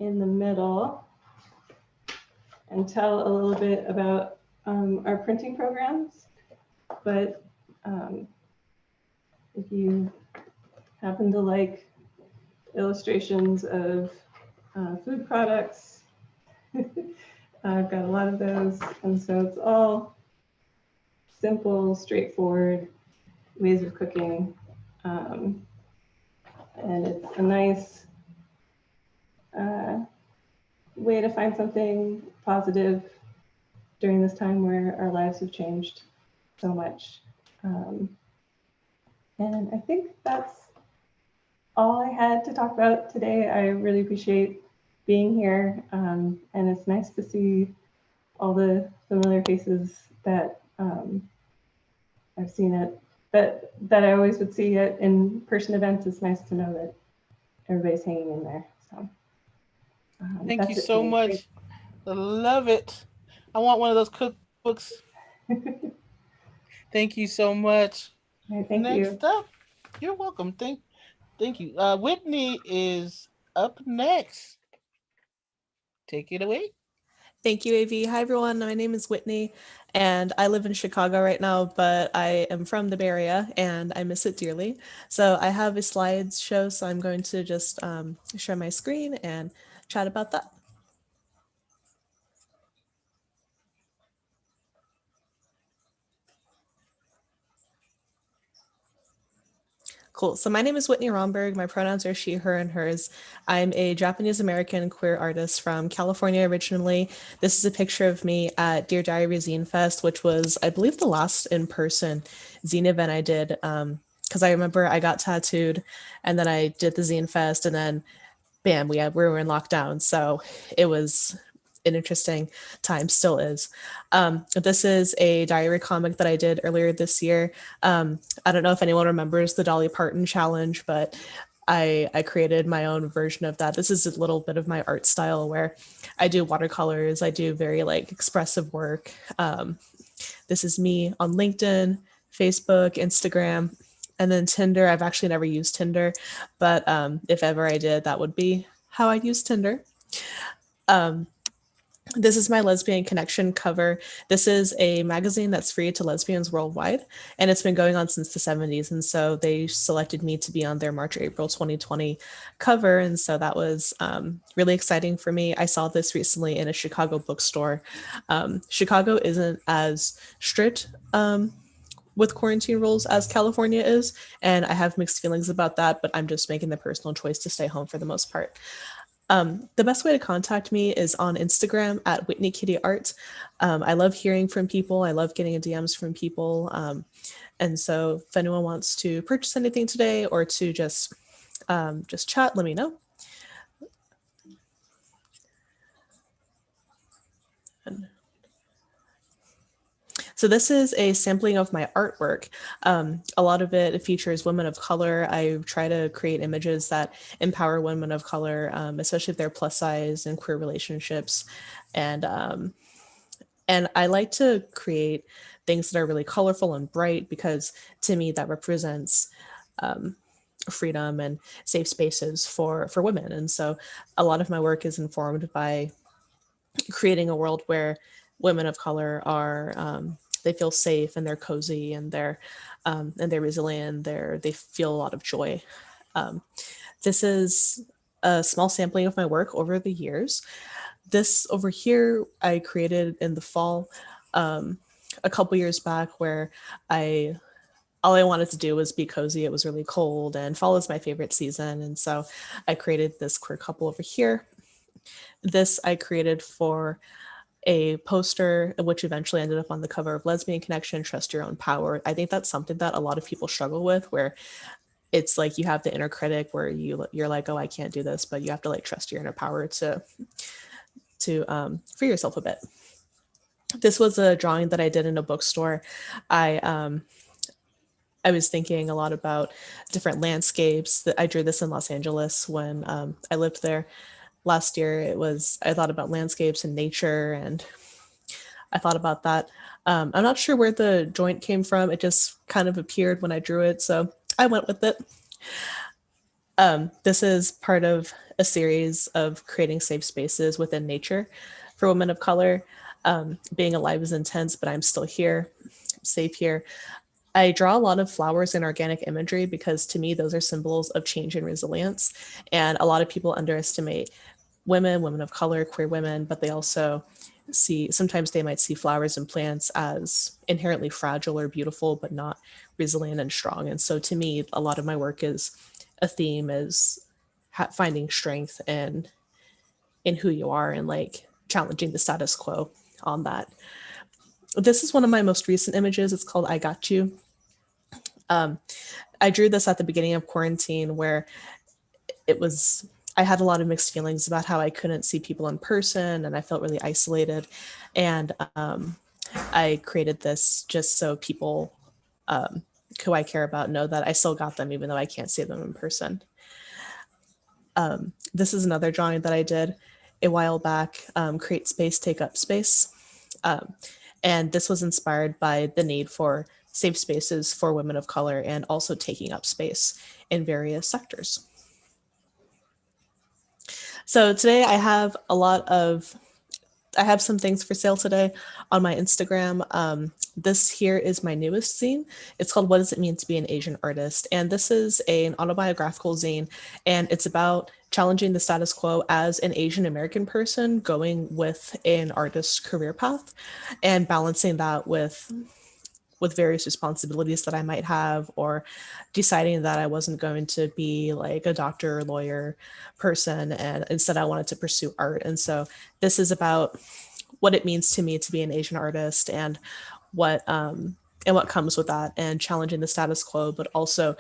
in the middle and tell a little bit about our printing programs. But if you happen to like illustrations of food products, I've got a lot of those, and so it's all simple, straightforward ways of cooking, and it's a nice way to find something positive during this time where our lives have changed so much. And I think that's all I had to talk about today. I really appreciate being here, and it's nice to see all the familiar faces that I've seen that I always would see at in-person events. It's nice to know that everybody's hanging in there. So thank you so much. I love it. I want one of those cookbooks. Thank you so much. Right, thank Next you. up, you're welcome. Thank you. Whitney is up next. Take it away. Thank you, AV. Hi, everyone. My name is Whitney, and I live in Chicago right now, but I am from the Bay Area, and I miss it dearly. So I have a slideshow, so I'm going to just share my screen and chat about that. Cool. So my name is Whitney Romberg. My pronouns are she, her, and hers. I'm a Japanese American queer artist from California originally. This is a picture of me at Dear Diary Zinefest, which was, I believe, the last in-person zine event I did. Because I remember I got tattooed, and then I did the Zinefest, and then bam, we were in lockdown. So it was an interesting time, still is. This is a diary comic that I did earlier this year. I don't know if anyone remembers the Dolly Parton challenge, but I created my own version of that. This is a little bit of my art style where I do watercolors. I do very like expressive work. This is me on LinkedIn, Facebook, Instagram, and then Tinder. I've actually never used Tinder, but if ever I did, that would be how I'd use Tinder. This is my Lesbian Connection cover. This is a magazine that's free to lesbians worldwide, and it's been going on since the 70s. And so they selected me to be on their March or April 2020 cover. And so that was really exciting for me. I saw this recently in a Chicago bookstore. Chicago isn't as strict with quarantine rules as California is, and I have mixed feelings about that, but I'm just making the personal choice to stay home for the most part. The best way to contact me is on Instagram at Whitney Kitty Art. I love hearing from people. I love getting DMs from people. And so if anyone wants to purchase anything today or to just chat, let me know. So this is a sampling of my artwork. A lot of it features women of color. I try to create images that empower women of color, especially if they're plus size and queer relationships. And I like to create things that are really colorful and bright because to me that represents freedom and safe spaces for women. And so a lot of my work is informed by creating a world where women of color are they feel safe and they're cozy and they're resilient. They feel a lot of joy. This is a small sampling of my work over the years. This over here I created in the fall a couple years back, where all I wanted to do was be cozy. It was really cold and fall is my favorite season. And so I created this queer couple over here. This I created for a poster, which eventually ended up on the cover of Lesbian Connection, Trust Your Own Power. I think that's something that a lot of people struggle with, where it's like you have the inner critic where you're like, oh, I can't do this, but you have to like trust your inner power to free yourself a bit. This was a drawing that I did in a bookstore. I was thinking a lot about different landscapes. I drew this in Los Angeles when I lived there. Last year, I thought about landscapes and nature, and I thought about that. I'm not sure where the joint came from. It just kind of appeared when I drew it, so I went with it. This is part of a series of creating safe spaces within nature for women of color. Being alive is intense, but I'm still here, safe here. I draw a lot of flowers and organic imagery because to me, those are symbols of change and resilience. And a lot of people underestimate women of color, queer women, but they also sometimes they might see flowers and plants as inherently fragile or beautiful, but not resilient and strong. And so to me, a lot of my work is a theme is finding strength in who you are and like challenging the status quo on that. This is one of my most recent images. It's called I Got You. I drew this at the beginning of quarantine, where I had a lot of mixed feelings about how I couldn't see people in person and I felt really isolated. And I created this just so people who I care about know that I still got them, even though I can't see them in person. This is another drawing that I did a while back, Create Space, Take Up Space. And this was inspired by the need for safe spaces for women of color and also taking up space in various sectors. So today I have some things for sale today on my Instagram. This here is my newest zine. It's called What Does It Mean to Be an Asian Artist? And this is an autobiographical zine, and it's about challenging the status quo as an Asian American person going with an artist's career path and balancing that with various responsibilities that I might have, or deciding that I wasn't going to be like a doctor or lawyer person, and instead I wanted to pursue art. And so this is about what it means to me to be an Asian artist and what comes with that, and challenging the status quo, but also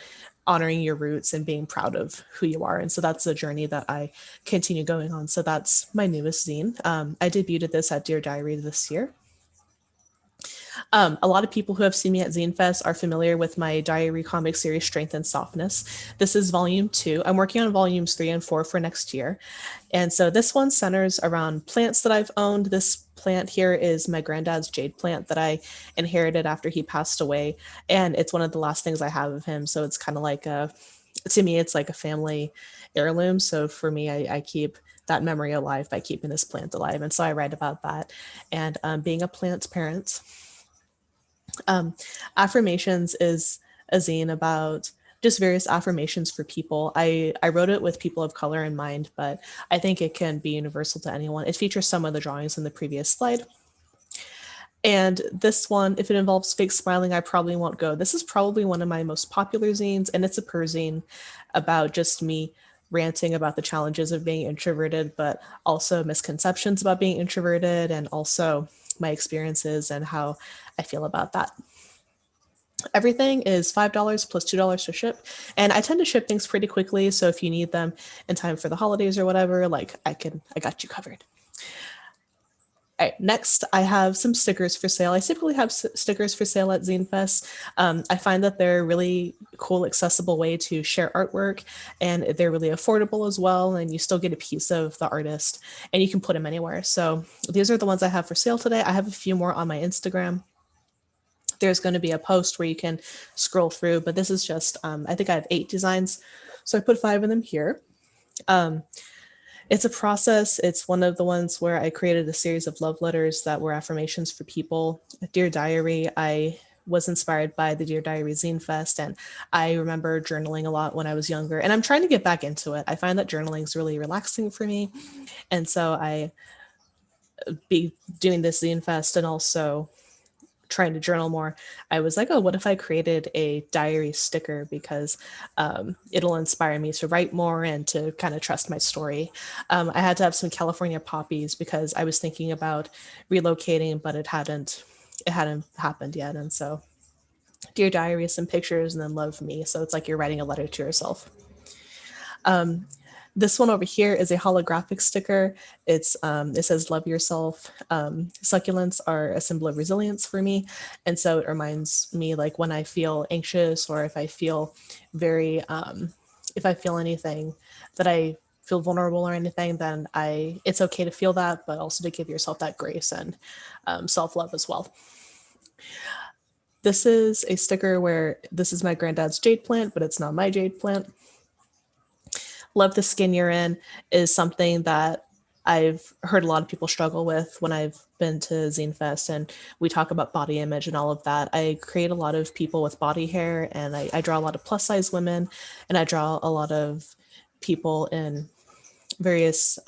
honoring your roots and being proud of who you are. And so that's a journey that I continue going on. So that's my newest zine. I debuted this at Dear Diary this year. A lot of people who have seen me at Zinefest are familiar with my diary comic series, Strength and Softness. This is volume 2. I'm working on volumes 3 and 4 for next year. And so this one centers around plants that I've owned. This plant here is my granddad's jade plant that I inherited after he passed away. And it's one of the last things I have of him. So it's kind of like to me, it's like a family heirloom. So for me, I keep that memory alive by keeping this plant alive. And so I write about that. And being a plant's parent. Affirmations is a zine about just various affirmations for people. I wrote it with people of color in mind, but I think it can be universal to anyone. It features some of the drawings in the previous slide. And this one, if it involves fake smiling, I probably won't go. This is probably one of my most popular zines, and it's a perzine about just me ranting about the challenges of being introverted, but also misconceptions about being introverted, and also my experiences and how I feel about that. Everything is $5 plus $2 to ship, and I tend to ship things pretty quickly. So if you need them in time for the holidays or whatever, like I got you covered. All right, next I have some stickers for sale. I typically have stickers for sale at Zinefest. I find that they're a really cool, accessible way to share artwork, and they're really affordable as well, and you still get a piece of the artist, and you can put them anywhere. So these are the ones I have for sale today. I have a few more on my Instagram. There's going to be a post where you can scroll through, but this is just, I think I have 8 designs. So I put 5 of them here. It's a process. It's one of the ones where I created a series of love letters that were affirmations for people. Dear Diary, I was inspired by the Dear Diary Zinefest, and I remember journaling a lot when I was younger, and I'm trying to get back into it. I find that journaling is really relaxing for me. And so I be doing this Zinefest and also trying to journal more. I was like, oh, what if I created a diary sticker, because it'll inspire me to write more and to kind of trust my story. I had to have some California poppies because I was thinking about relocating, but it hadn't happened yet. And so Dear Diary, some pictures, and then love me. So it's like you're writing a letter to yourself. This one over here is a holographic sticker. It says love yourself. Succulents are a symbol of resilience for me. And so it reminds me, like, when I feel anxious, or if I feel if I feel anything that I feel vulnerable or anything, then it's okay to feel that, but also to give yourself that grace and self-love as well. This is a sticker where this is my granddad's jade plant, but it's not my jade plant. Love the skin you're in is something that I've heard a lot of people struggle with when I've been to Zinefest, and we talk about body image and all of that. I create a lot of people with body hair, and I draw a lot of plus size women, and I draw a lot of people in various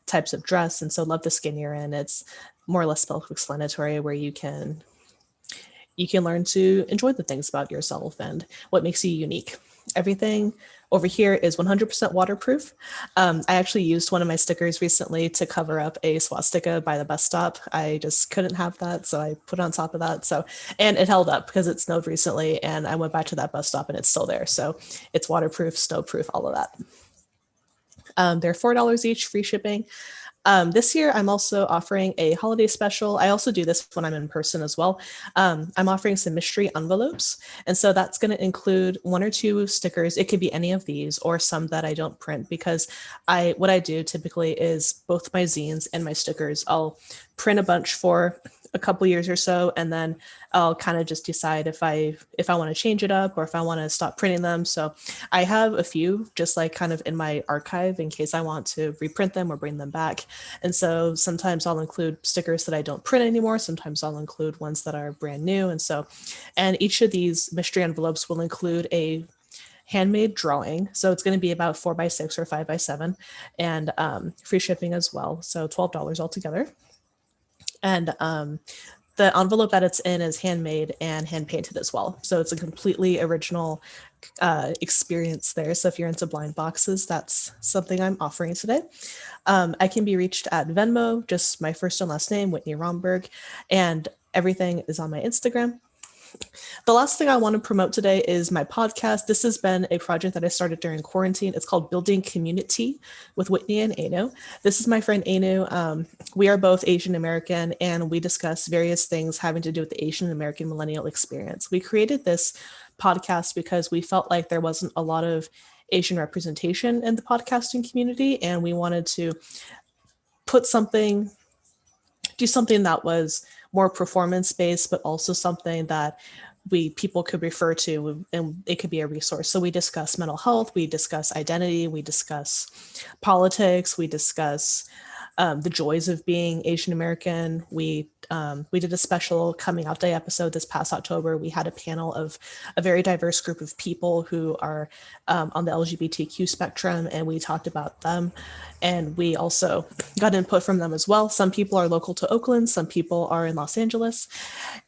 types of dress. And so love the skin you're in. It's more or less self-explanatory, where you can learn to enjoy the things about yourself and what makes you unique. Everything over here is 100% waterproof. I actually used one of my stickers recently to cover up a swastika by the bus stop. I just couldn't have that, so I put it on top of that. And it held up because it snowed recently, and I went back to that bus stop and it's still there. So it's waterproof, snowproof, all of that. They're $4 each, free shipping. This year, I'm also offering a holiday special. I also do this when I'm in person as well. I'm offering some mystery envelopes. And so that's going to include 1 or 2 stickers. It could be any of these or some that I don't print, because what I do typically is both my zines and my stickers. I'll print a bunch for a couple years or so, and then I'll kind of just decide if I want to change it up or if I want to stop printing them. So I have a few just like kind of in my archive in case I want to reprint them or bring them back. And so sometimes I'll include stickers that I don't print anymore. Sometimes I'll include ones that are brand new. And each of these mystery envelopes will include a handmade drawing. So it's going to be about 4x6 or 5x7, and free shipping as well. So $12 altogether. And the envelope that it's in is handmade and hand painted as well. So it's a completely original experience there. So if you're into blind boxes, that's something I'm offering today. I can be reached at Venmo, just my first and last name, Whitney Romberg, and everything is on my Instagram. The last thing I want to promote today is my podcast. This has been a project that I started during quarantine. It's called Building Community with Whitney and Anu. This is my friend Anu. We are both Asian American, and we discuss various things having to do with the Asian American millennial experience. We created this podcast because we felt like there wasn't a lot of Asian representation in the podcasting community, and we wanted to do something that was more performance-based, but also something that people could refer to, and it could be a resource. So we discuss mental health, we discuss identity, we discuss politics, we discuss the joys of being Asian American. We did a special coming out day episode this past October. We had a panel of a very diverse group of people who are on the LGBTQ spectrum, and we talked about them. And we also got input from them as well. Some people are local to Oakland, some people are in Los Angeles.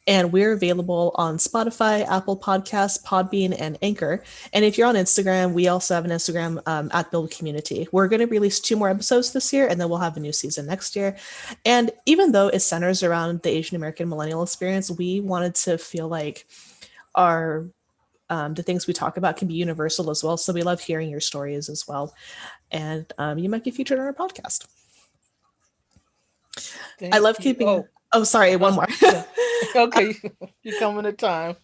And we're available on Spotify, Apple Podcasts, Podbean, and Anchor. And if you're on Instagram, we also have an Instagram at Build Community. We're going to release 2 more episodes this year, and then we'll have a new season next year. And even though it centers around the Asian American millennial experience, we wanted to feel like our the things we talk about can be universal as well. So we love hearing your stories as well. And you might get featured on our podcast. I love keeping... Oh, sorry, one more. Okay, you're coming to time.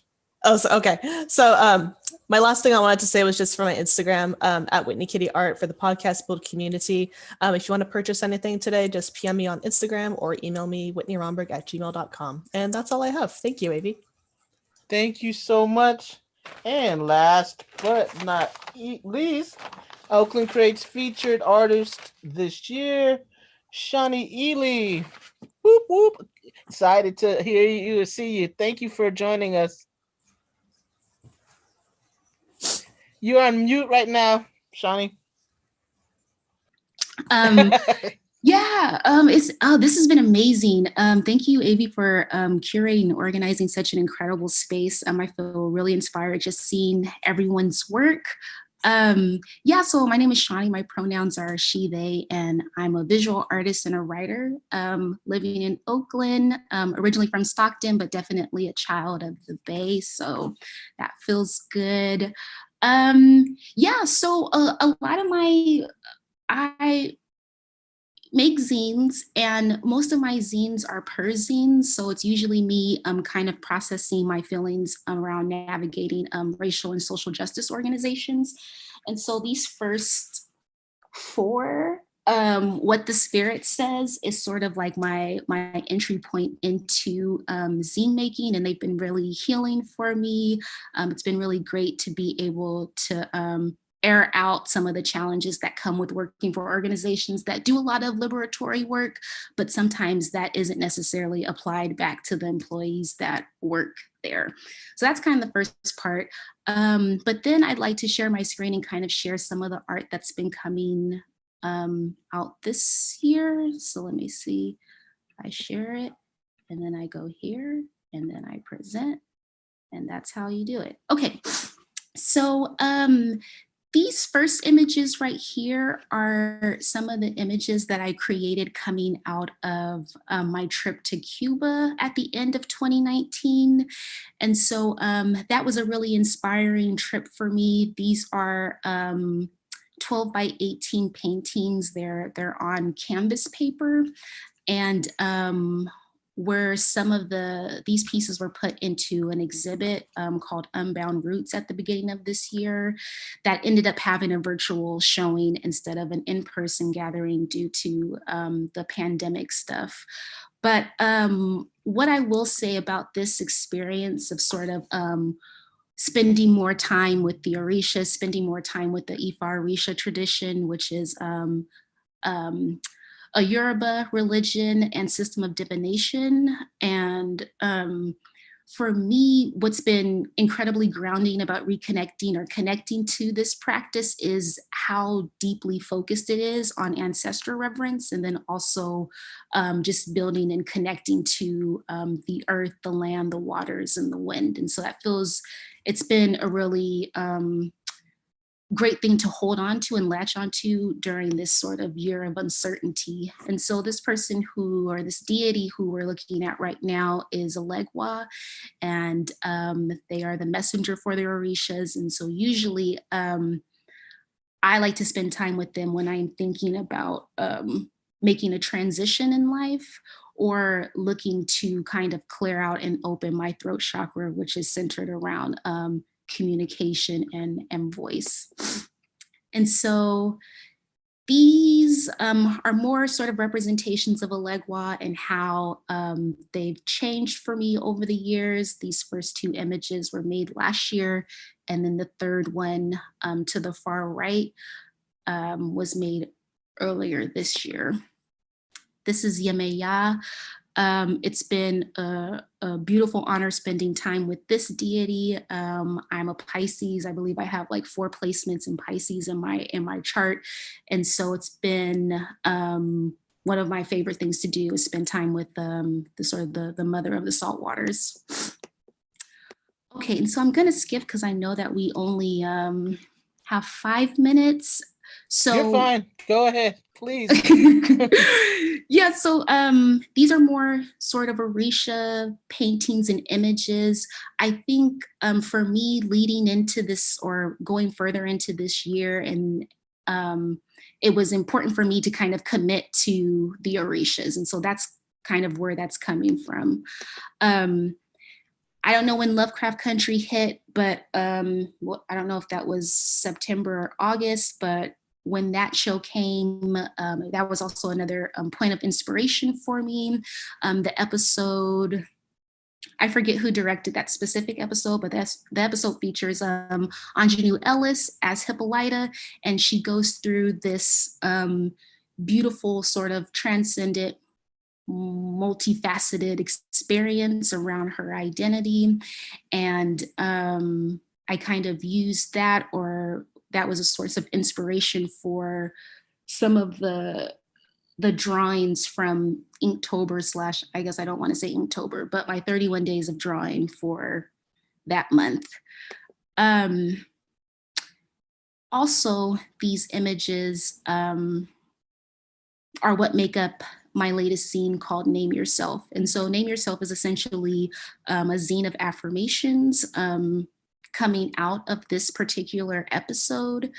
Oh, so, okay. So my last thing I wanted to say was just for my Instagram at Whitney Kitty Art for the podcast Build Community. If you want to purchase anything today, just PM me on Instagram or email me whitneyromberg@gmail.com. And that's all I have. Thank you, Avi. Thank you so much. And last but not least, Oakland Creates featured artist this year, Shawnee Ely. Whoop, whoop. Excited to hear you and see you. Thank you for joining us. You're on mute right now, Shawnee. This has been amazing. Thank you, Avi, for curating and organizing such an incredible space. I feel really inspired just seeing everyone's work. So my name is Shawnee. My pronouns are she, they, and I'm a visual artist and a writer living in Oakland, originally from Stockton, but definitely a child of the Bay. So that feels good. So a lot of I make zines, and most of my zines are zines. So it's usually me kind of processing my feelings around navigating racial and social justice organizations. And so these first 4, What the Spirit Says, is sort of like my entry point into zine making, and they've been really healing for me. It's been really great to be able to air out some of the challenges that come with working for organizations that do a lot of liberatory work, but sometimes that isn't necessarily applied back to the employees that work there. So that's kind of the first part. But then I'd like to share my screen and kind of share some of the art that's been coming out this year. So let me see. I share it, and then I go here, and then I present, and that's how you do it. Okay, so these first images right here are some of the images that I created coming out of my trip to Cuba at the end of 2019. And so that was a really inspiring trip for me. These are 12 by 18 paintings. They're on canvas paper, and where some of these pieces were put into an exhibit called Unbound Roots at the beginning of this year that ended up having a virtual showing instead of an in-person gathering due to the pandemic stuff. But what I will say about this experience of sort of spending more time with the Orisha, spending more time with the Ifa Orisha tradition, which is a Yoruba religion and system of divination. And for me, what's been incredibly grounding about reconnecting or connecting to this practice is how deeply focused it is on ancestral reverence, and then also just building and connecting to the earth, the land, the waters, and the wind. And so that it's been a really great thing to hold on to and latch onto during this sort of year of uncertainty. And so this person or this deity who we're looking at right now is Elegwa, and they are the messenger for the Orishas. And so usually I like to spend time with them when I'm thinking about making a transition in life, or looking to kind of clear out and open my throat chakra, which is centered around communication and voice. And so these are more sort of representations of Elegwa and how they've changed for me over the years. These first 2 images were made last year, and then the third one to the far right was made earlier this year. This is Yemeya. It's been a beautiful honor spending time with this deity. I'm a Pisces. I believe I have like 4 placements in Pisces in my chart. And so it's been one of my favorite things to do is spend time with the mother of the salt waters. Okay, and so I'm gonna skip because I know that we only have 5 minutes. So you're fine. Go ahead, please. Yeah, so these are more sort of Orisha paintings and images. I think for me, leading into this or going further into this year, and it was important for me to kind of commit to the Orishas. And so that's kind of where that's coming from. I don't know when Lovecraft Country hit, but I don't know if that was September or August, but when that show came, that was also another point of inspiration for me. The episode, I forget who directed that specific episode, but the episode features Anjanou Ellis as Hippolyta, and she goes through this beautiful sort of transcendent multifaceted experience around her identity. And I kind of used that, or that was a source of inspiration for some of the drawings from Inktober / I guess I don't want to say Inktober, but my 31 days of drawing for that month. Also, these images are what make up my latest zine called Name Yourself. And so Name Yourself is essentially a zine of affirmations coming out of this particular episode.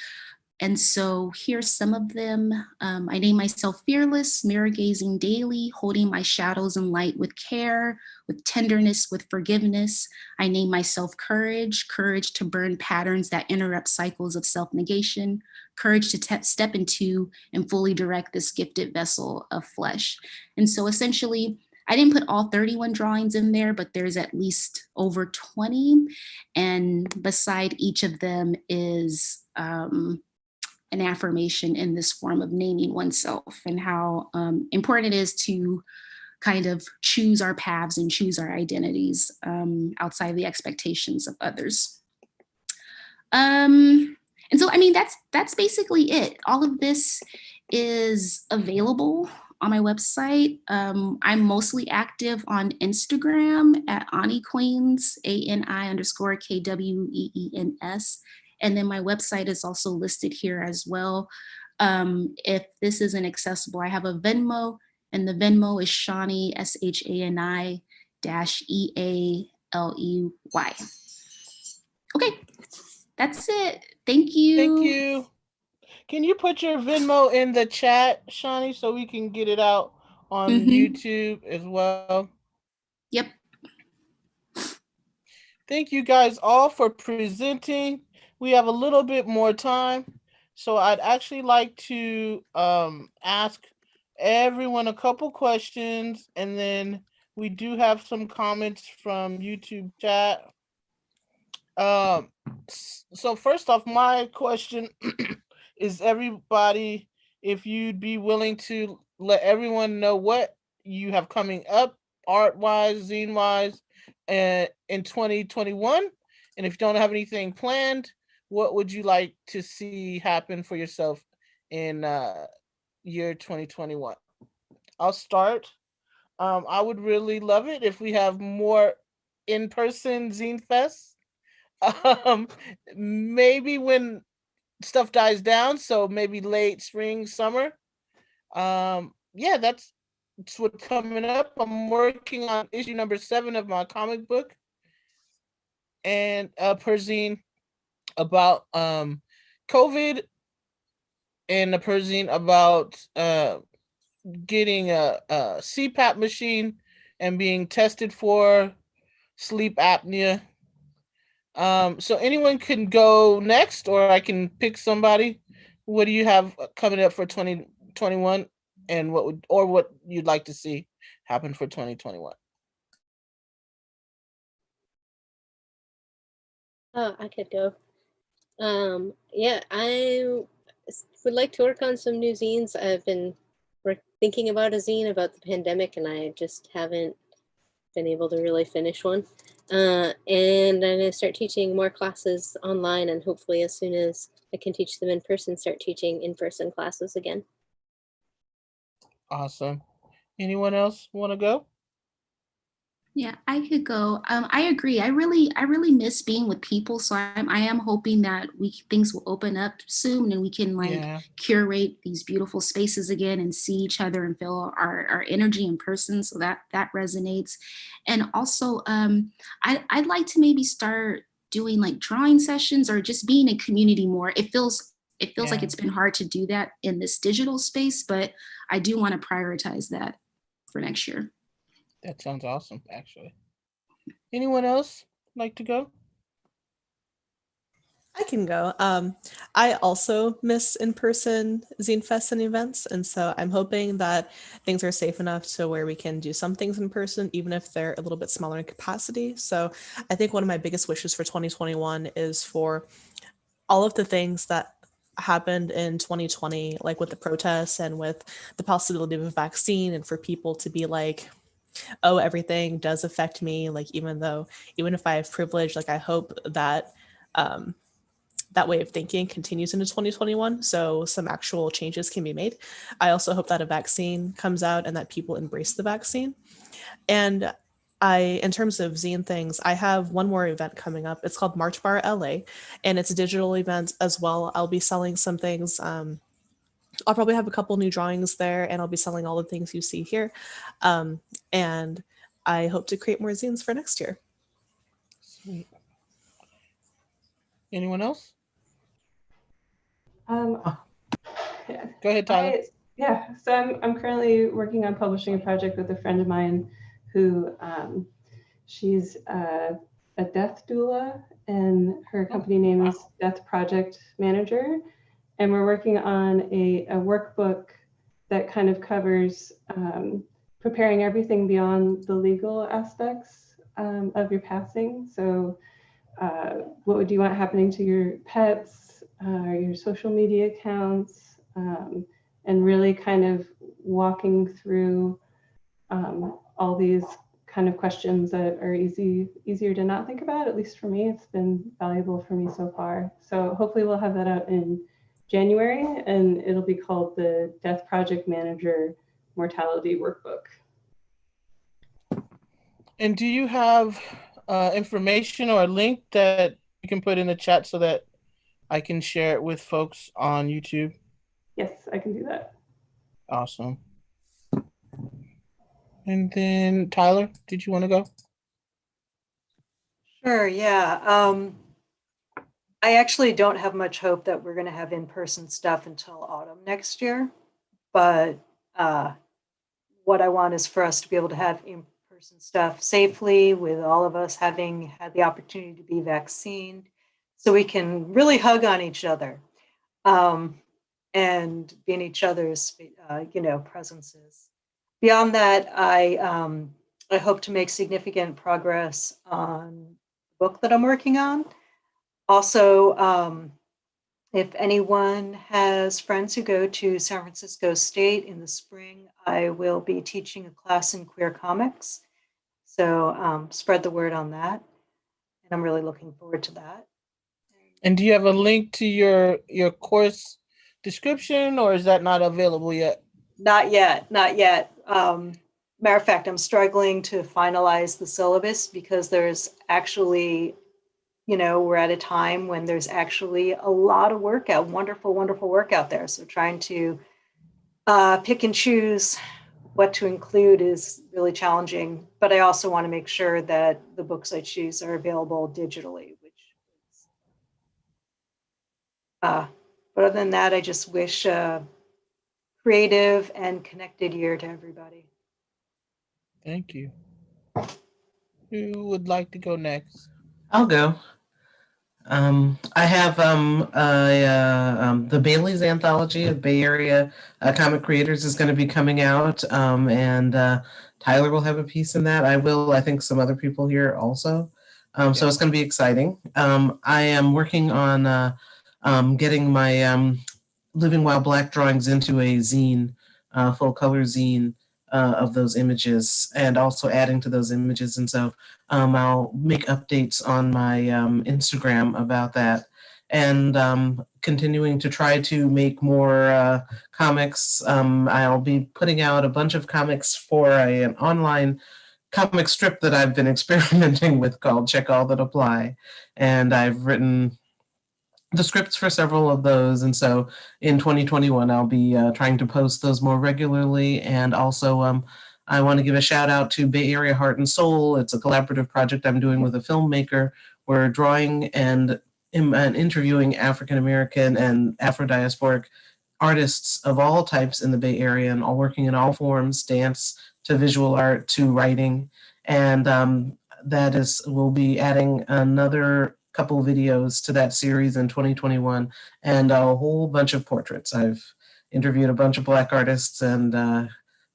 And so here's some of them. I name myself fearless, mirror gazing daily, holding my shadows and light with care, with tenderness, with forgiveness. I name myself courage, courage to burn patterns that interrupt cycles of self-negation, courage to step into and fully direct this gifted vessel of flesh. And so essentially, I didn't put all 31 drawings in there, but there's at least over 20. And beside each of them is an affirmation in this form of naming oneself, and how important it is to kind of choose our paths and choose our identities outside the expectations of others. And so, I mean, that's basically it. All of this is available on my website. I'm mostly active on Instagram at Ani Queens, ANI_KWEENS. And then my website is also listed here as well. If this isn't accessible, I have a Venmo, and the Venmo is Shani, SHANI-EALEY. Okay, that's it. Thank you. Thank you. Can you put your Venmo in the chat, Shani, so we can get it out on YouTube as well? Yep. Thank you guys all for presenting. We have a little bit more time, so I'd actually like to ask everyone a couple questions, and then we do have some comments from YouTube chat. So first off, my question is, everybody, if you'd be willing to let everyone know what you have coming up art-wise, zine-wise, in 2021, and if you don't have anything planned, what would you like to see happen for yourself in year 2021? I'll start. I would really love it if we have more in-person Zinefest. Maybe when stuff dies down, so maybe late spring, summer. Yeah, that's what's coming up. I'm working on issue number 7 of my comic book, and a perzine about COVID, and a perzine about getting a CPAP machine and being tested for sleep apnea. So anyone can go next, or I can pick somebody. What do you have coming up for 2021, and what you'd like to see happen for 2021? Oh, I could go. Yeah, I would like to work on some new zines. I've been we're thinking about a zine about the pandemic, and I just haven't been able to really finish one. And I'm going to start teaching more classes online, and hopefully as soon as I can teach them in person, start teaching in-person classes again. Awesome. Anyone else want to go? Yeah, I could go. I agree. I really miss being with people. So I am hoping that things will open up soon and we can curate these beautiful spaces again and see each other and feel our energy in person. So that resonates. And also, I'd like to maybe start doing like drawing sessions or just being in community more. It feels like it's been hard to do that in this digital space, but I do want to prioritize that for next year. That sounds awesome, actually. Anyone else like to go? I can go. I also miss in-person Zine Fest and events, and so I'm hoping that things are safe enough to where we can do some things in person, even if they're a little bit smaller in capacity. So I think one of my biggest wishes for 2021 is for all of the things that happened in 2020, like with the protests and with the possibility of a vaccine, and for people to be like, oh, everything does affect me. Like, even if I have privilege, like I hope that that way of thinking continues into 2021. So some actual changes can be made. I also hope that a vaccine comes out and that people embrace the vaccine. And in terms of zine things, I have one more event coming up. It's called March Bar LA, and it's a digital event as well. I'll be selling some things. I'll probably have a couple new drawings there, and I'll be selling all the things you see here. And I hope to create more zines for next year. Sweet. Anyone else? Yeah. Go ahead, Tyler. So I'm currently working on publishing a project with a friend of mine who she's a death doula, and her company name is Death Project Manager. And we're working on a workbook that kind of covers preparing everything beyond the legal aspects of your passing. So what would you want happening to your pets, your social media accounts, and really kind of walking through all these kind of questions that are easier to not think about. At least for me, it's been valuable for me so far. So hopefully we'll have that out in January, and it'll be called the Death Project Manager Mortality Workbook. And do you have information or a link that you can put in the chat so that I can share it with folks on YouTube? Yes, I can do that. Awesome. And then Tyler, did you want to go? Sure, yeah. I actually don't have much hope that we're going to have in-person stuff until autumn next year. But what I want is for us to be able to have in-person stuff safely, with all of us having had the opportunity to be vaccinated, so we can really hug on each other and be in each other's presences. Beyond that, I hope to make significant progress on the book that I'm working on. Also, if anyone has friends who go to San Francisco State in the spring, I will be teaching a class in queer comics. So spread the word on that. And I'm really looking forward to that. And do you have a link to your course description, or is that not available yet? Not yet. Matter of fact, I'm struggling to finalize the syllabus because there's actually, we're at a time when there's actually a lot of work out, wonderful work out there. So trying to pick and choose what to include is really challenging. But I also want to make sure that the books I choose are available digitally, which is, but other than that, I just wish a creative and connected year to everybody. Thank you. Who would like to go next? I'll go. I have the Bailey's anthology of Bay Area comic creators is going to be coming out, and Tyler will have a piece in that. I think some other people here also. So it's going to be exciting. I am working on getting my Living While Black drawings into a zine full color zine of those images, and also adding to those images. And so I'll make updates on my Instagram about that, and continuing to try to make more comics. I'll be putting out a bunch of comics for an online comic strip that I've been experimenting with called Check All That Apply. And I've written the scripts for several of those. And so in 2021, I'll be trying to post those more regularly. And also, I want to give a shout out to Bay Area Heart and Soul. It's a collaborative project I'm doing with a filmmaker. We're drawing and interviewing African American and Afro-diasporic artists of all types in the Bay Area, and all working in all forms, dance to visual art to writing. And we'll be adding another couple videos to that series in 2021, and a whole bunch of portraits. I've interviewed a bunch of Black artists, and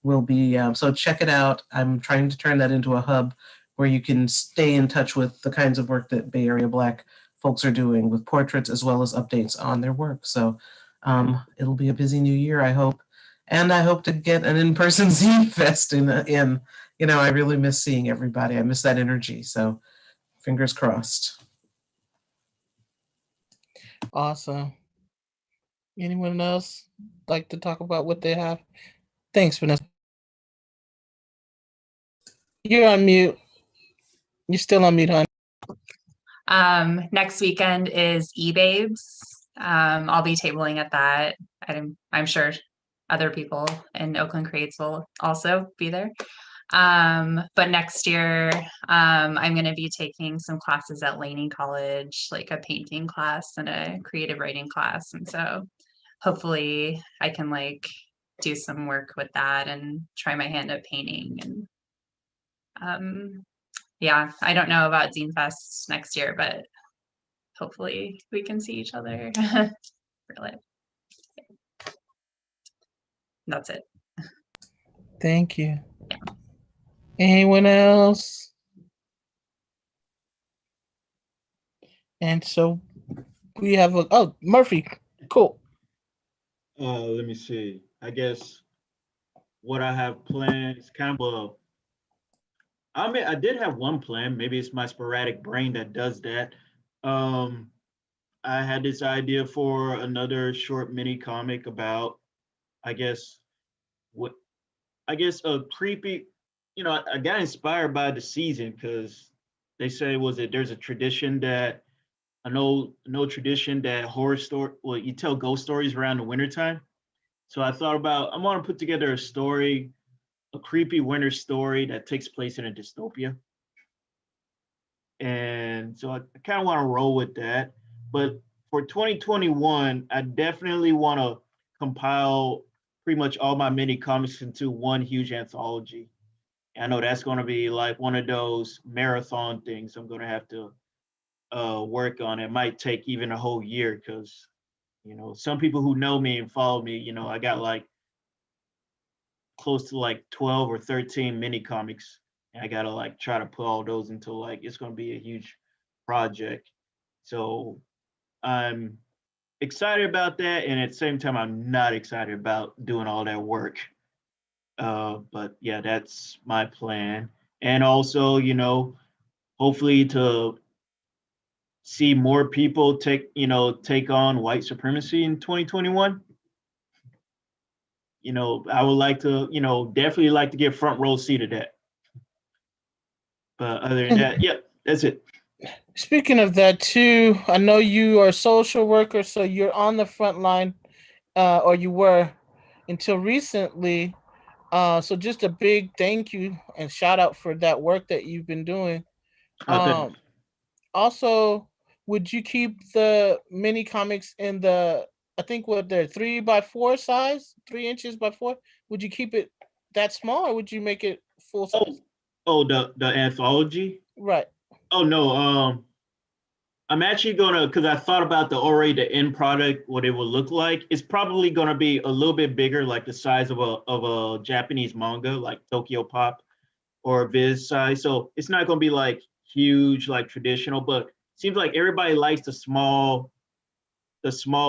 we'll be, so check it out. I'm trying to turn that into a hub where you can stay in touch with the kinds of work that Bay Area Black folks are doing, with portraits as well as updates on their work. So it'll be a busy new year, I hope. And I hope to get an in-person Zinefest in, I really miss seeing everybody. I miss that energy. So fingers crossed. Awesome. Anyone else like to talk about what they have? Thanks, Vanessa. You're on mute. You're still on mute, hon. Next weekend is eBabes. I'll be tabling at that. I'm sure other people in Oakland Creates will also be there. But next year, I'm going to be taking some classes at Laney College, like a painting class and a creative writing class. And so hopefully I can do some work with that and try my hand at painting. And yeah, I don't know about Zinefest next year, but hopefully we can see each other. Really. That's it. Thank you. Yeah. Anyone else? And so we have Murphy. Cool. Let me see. I guess what I have planned is kind of I did have one plan. Maybe it's my sporadic brain that does that. I had this idea for another short mini comic about, I guess a creepy, I got inspired by the season because they say there's a tradition that tradition that horror story, you tell ghost stories around the wintertime. So I thought I want to put together a story, a creepy winter story that takes place in a dystopia. And so I kind of want to roll with that. But for 2021, I definitely want to compile pretty much all my mini comics into one huge anthology. And I know that's going to be like one of those marathon things I'm going to have to work on. It might take even a whole year because, some people who know me and follow me, I got close to 12 or 13 mini comics. And I got to try to put all those into it's going to be a huge project. So I'm excited about that. And at the same time, I'm not excited about doing all that work. But yeah, that's my plan. And also, hopefully to see more people take on white supremacy in 2021. I would like to, definitely like to get front row seat of that. But other than that, yeah, that's it. Speaking of that too, I know you are a social worker, so you're on the front line, or you were until recently. So just a big thank you and shout out for that work that you've been doing. Also, would you keep the mini comics in the, I think they're 3x4 size, 3 inches by 4? Would you keep it that small, or would you make it full size? The anthology? Right. Oh no, I'm actually because I thought about the end product, what it would look like. It's probably gonna be a little bit bigger, like the size of a Japanese manga, like Tokyo Pop or Viz size. So it's not gonna be huge, traditional, but seems like everybody likes the small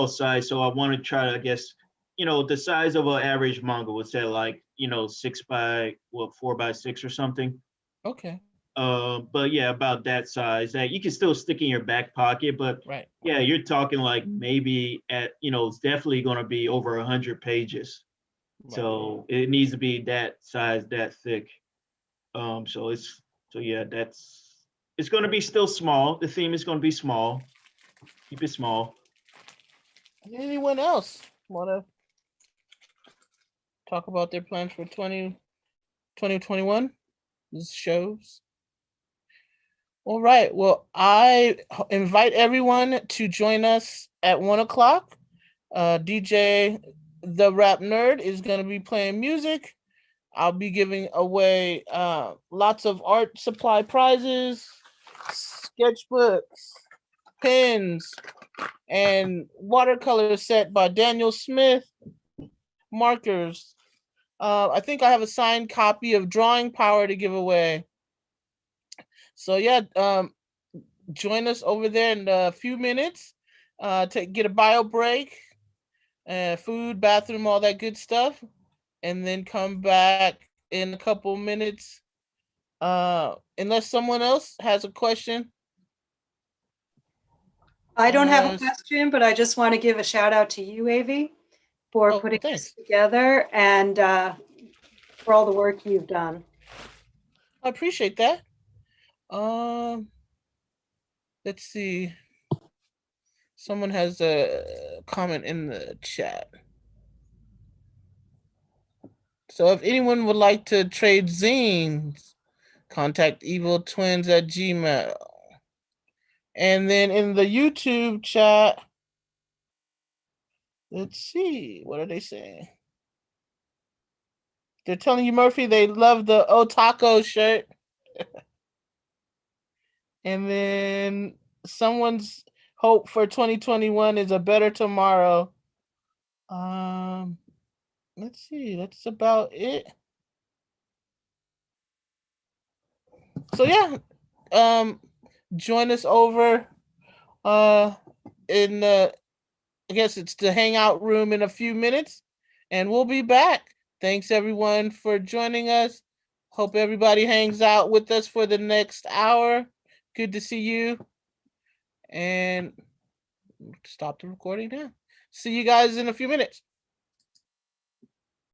size. So I want to try to, I guess, the size of an average manga would say like 4x6 or something. Okay. But yeah, about that size that you can still stick in your back pocket. But Right. yeah, you're talking like maybe it's definitely going to be over 100 pages. Right. So it needs to be that size, that thick. It's going to be still small. The theme is going to be small. Keep it small. Anyone else want to talk about their plans for 2021? These shows. All right. Well, I invite everyone to join us at 1:00. DJ The Rap Nerd is going to be playing music. I'll be giving away lots of art supply prizes, sketchbooks, pens, and watercolor set by Daniel Smith, markers. I think I have a signed copy of Drawing Power to give away. So yeah, join us over there in a few minutes. Get a bio break, food, bathroom, all that good stuff, and then come back in a couple minutes. Unless someone else has a question. I don't have a question, but I just want to give a shout out to you, Avi, for putting this together and for all the work you've done. I appreciate that. Let's see. Someone has a comment in the chat. So if anyone would like to trade zines, contact eviltwins@gmail. And then in the YouTube chat, let's see, what are they saying? They're telling you, Murphy, they love the Otaco shirt. And then someone's hope for 2021 is a better tomorrow. Let's see, that's about it. So yeah, join us over in the, I guess it's the hangout room in a few minutes, and we'll be back. Thanks everyone for joining us. Hope everybody hangs out with us for the next hour. Good to see you. And stop the recording now. See you guys in a few minutes.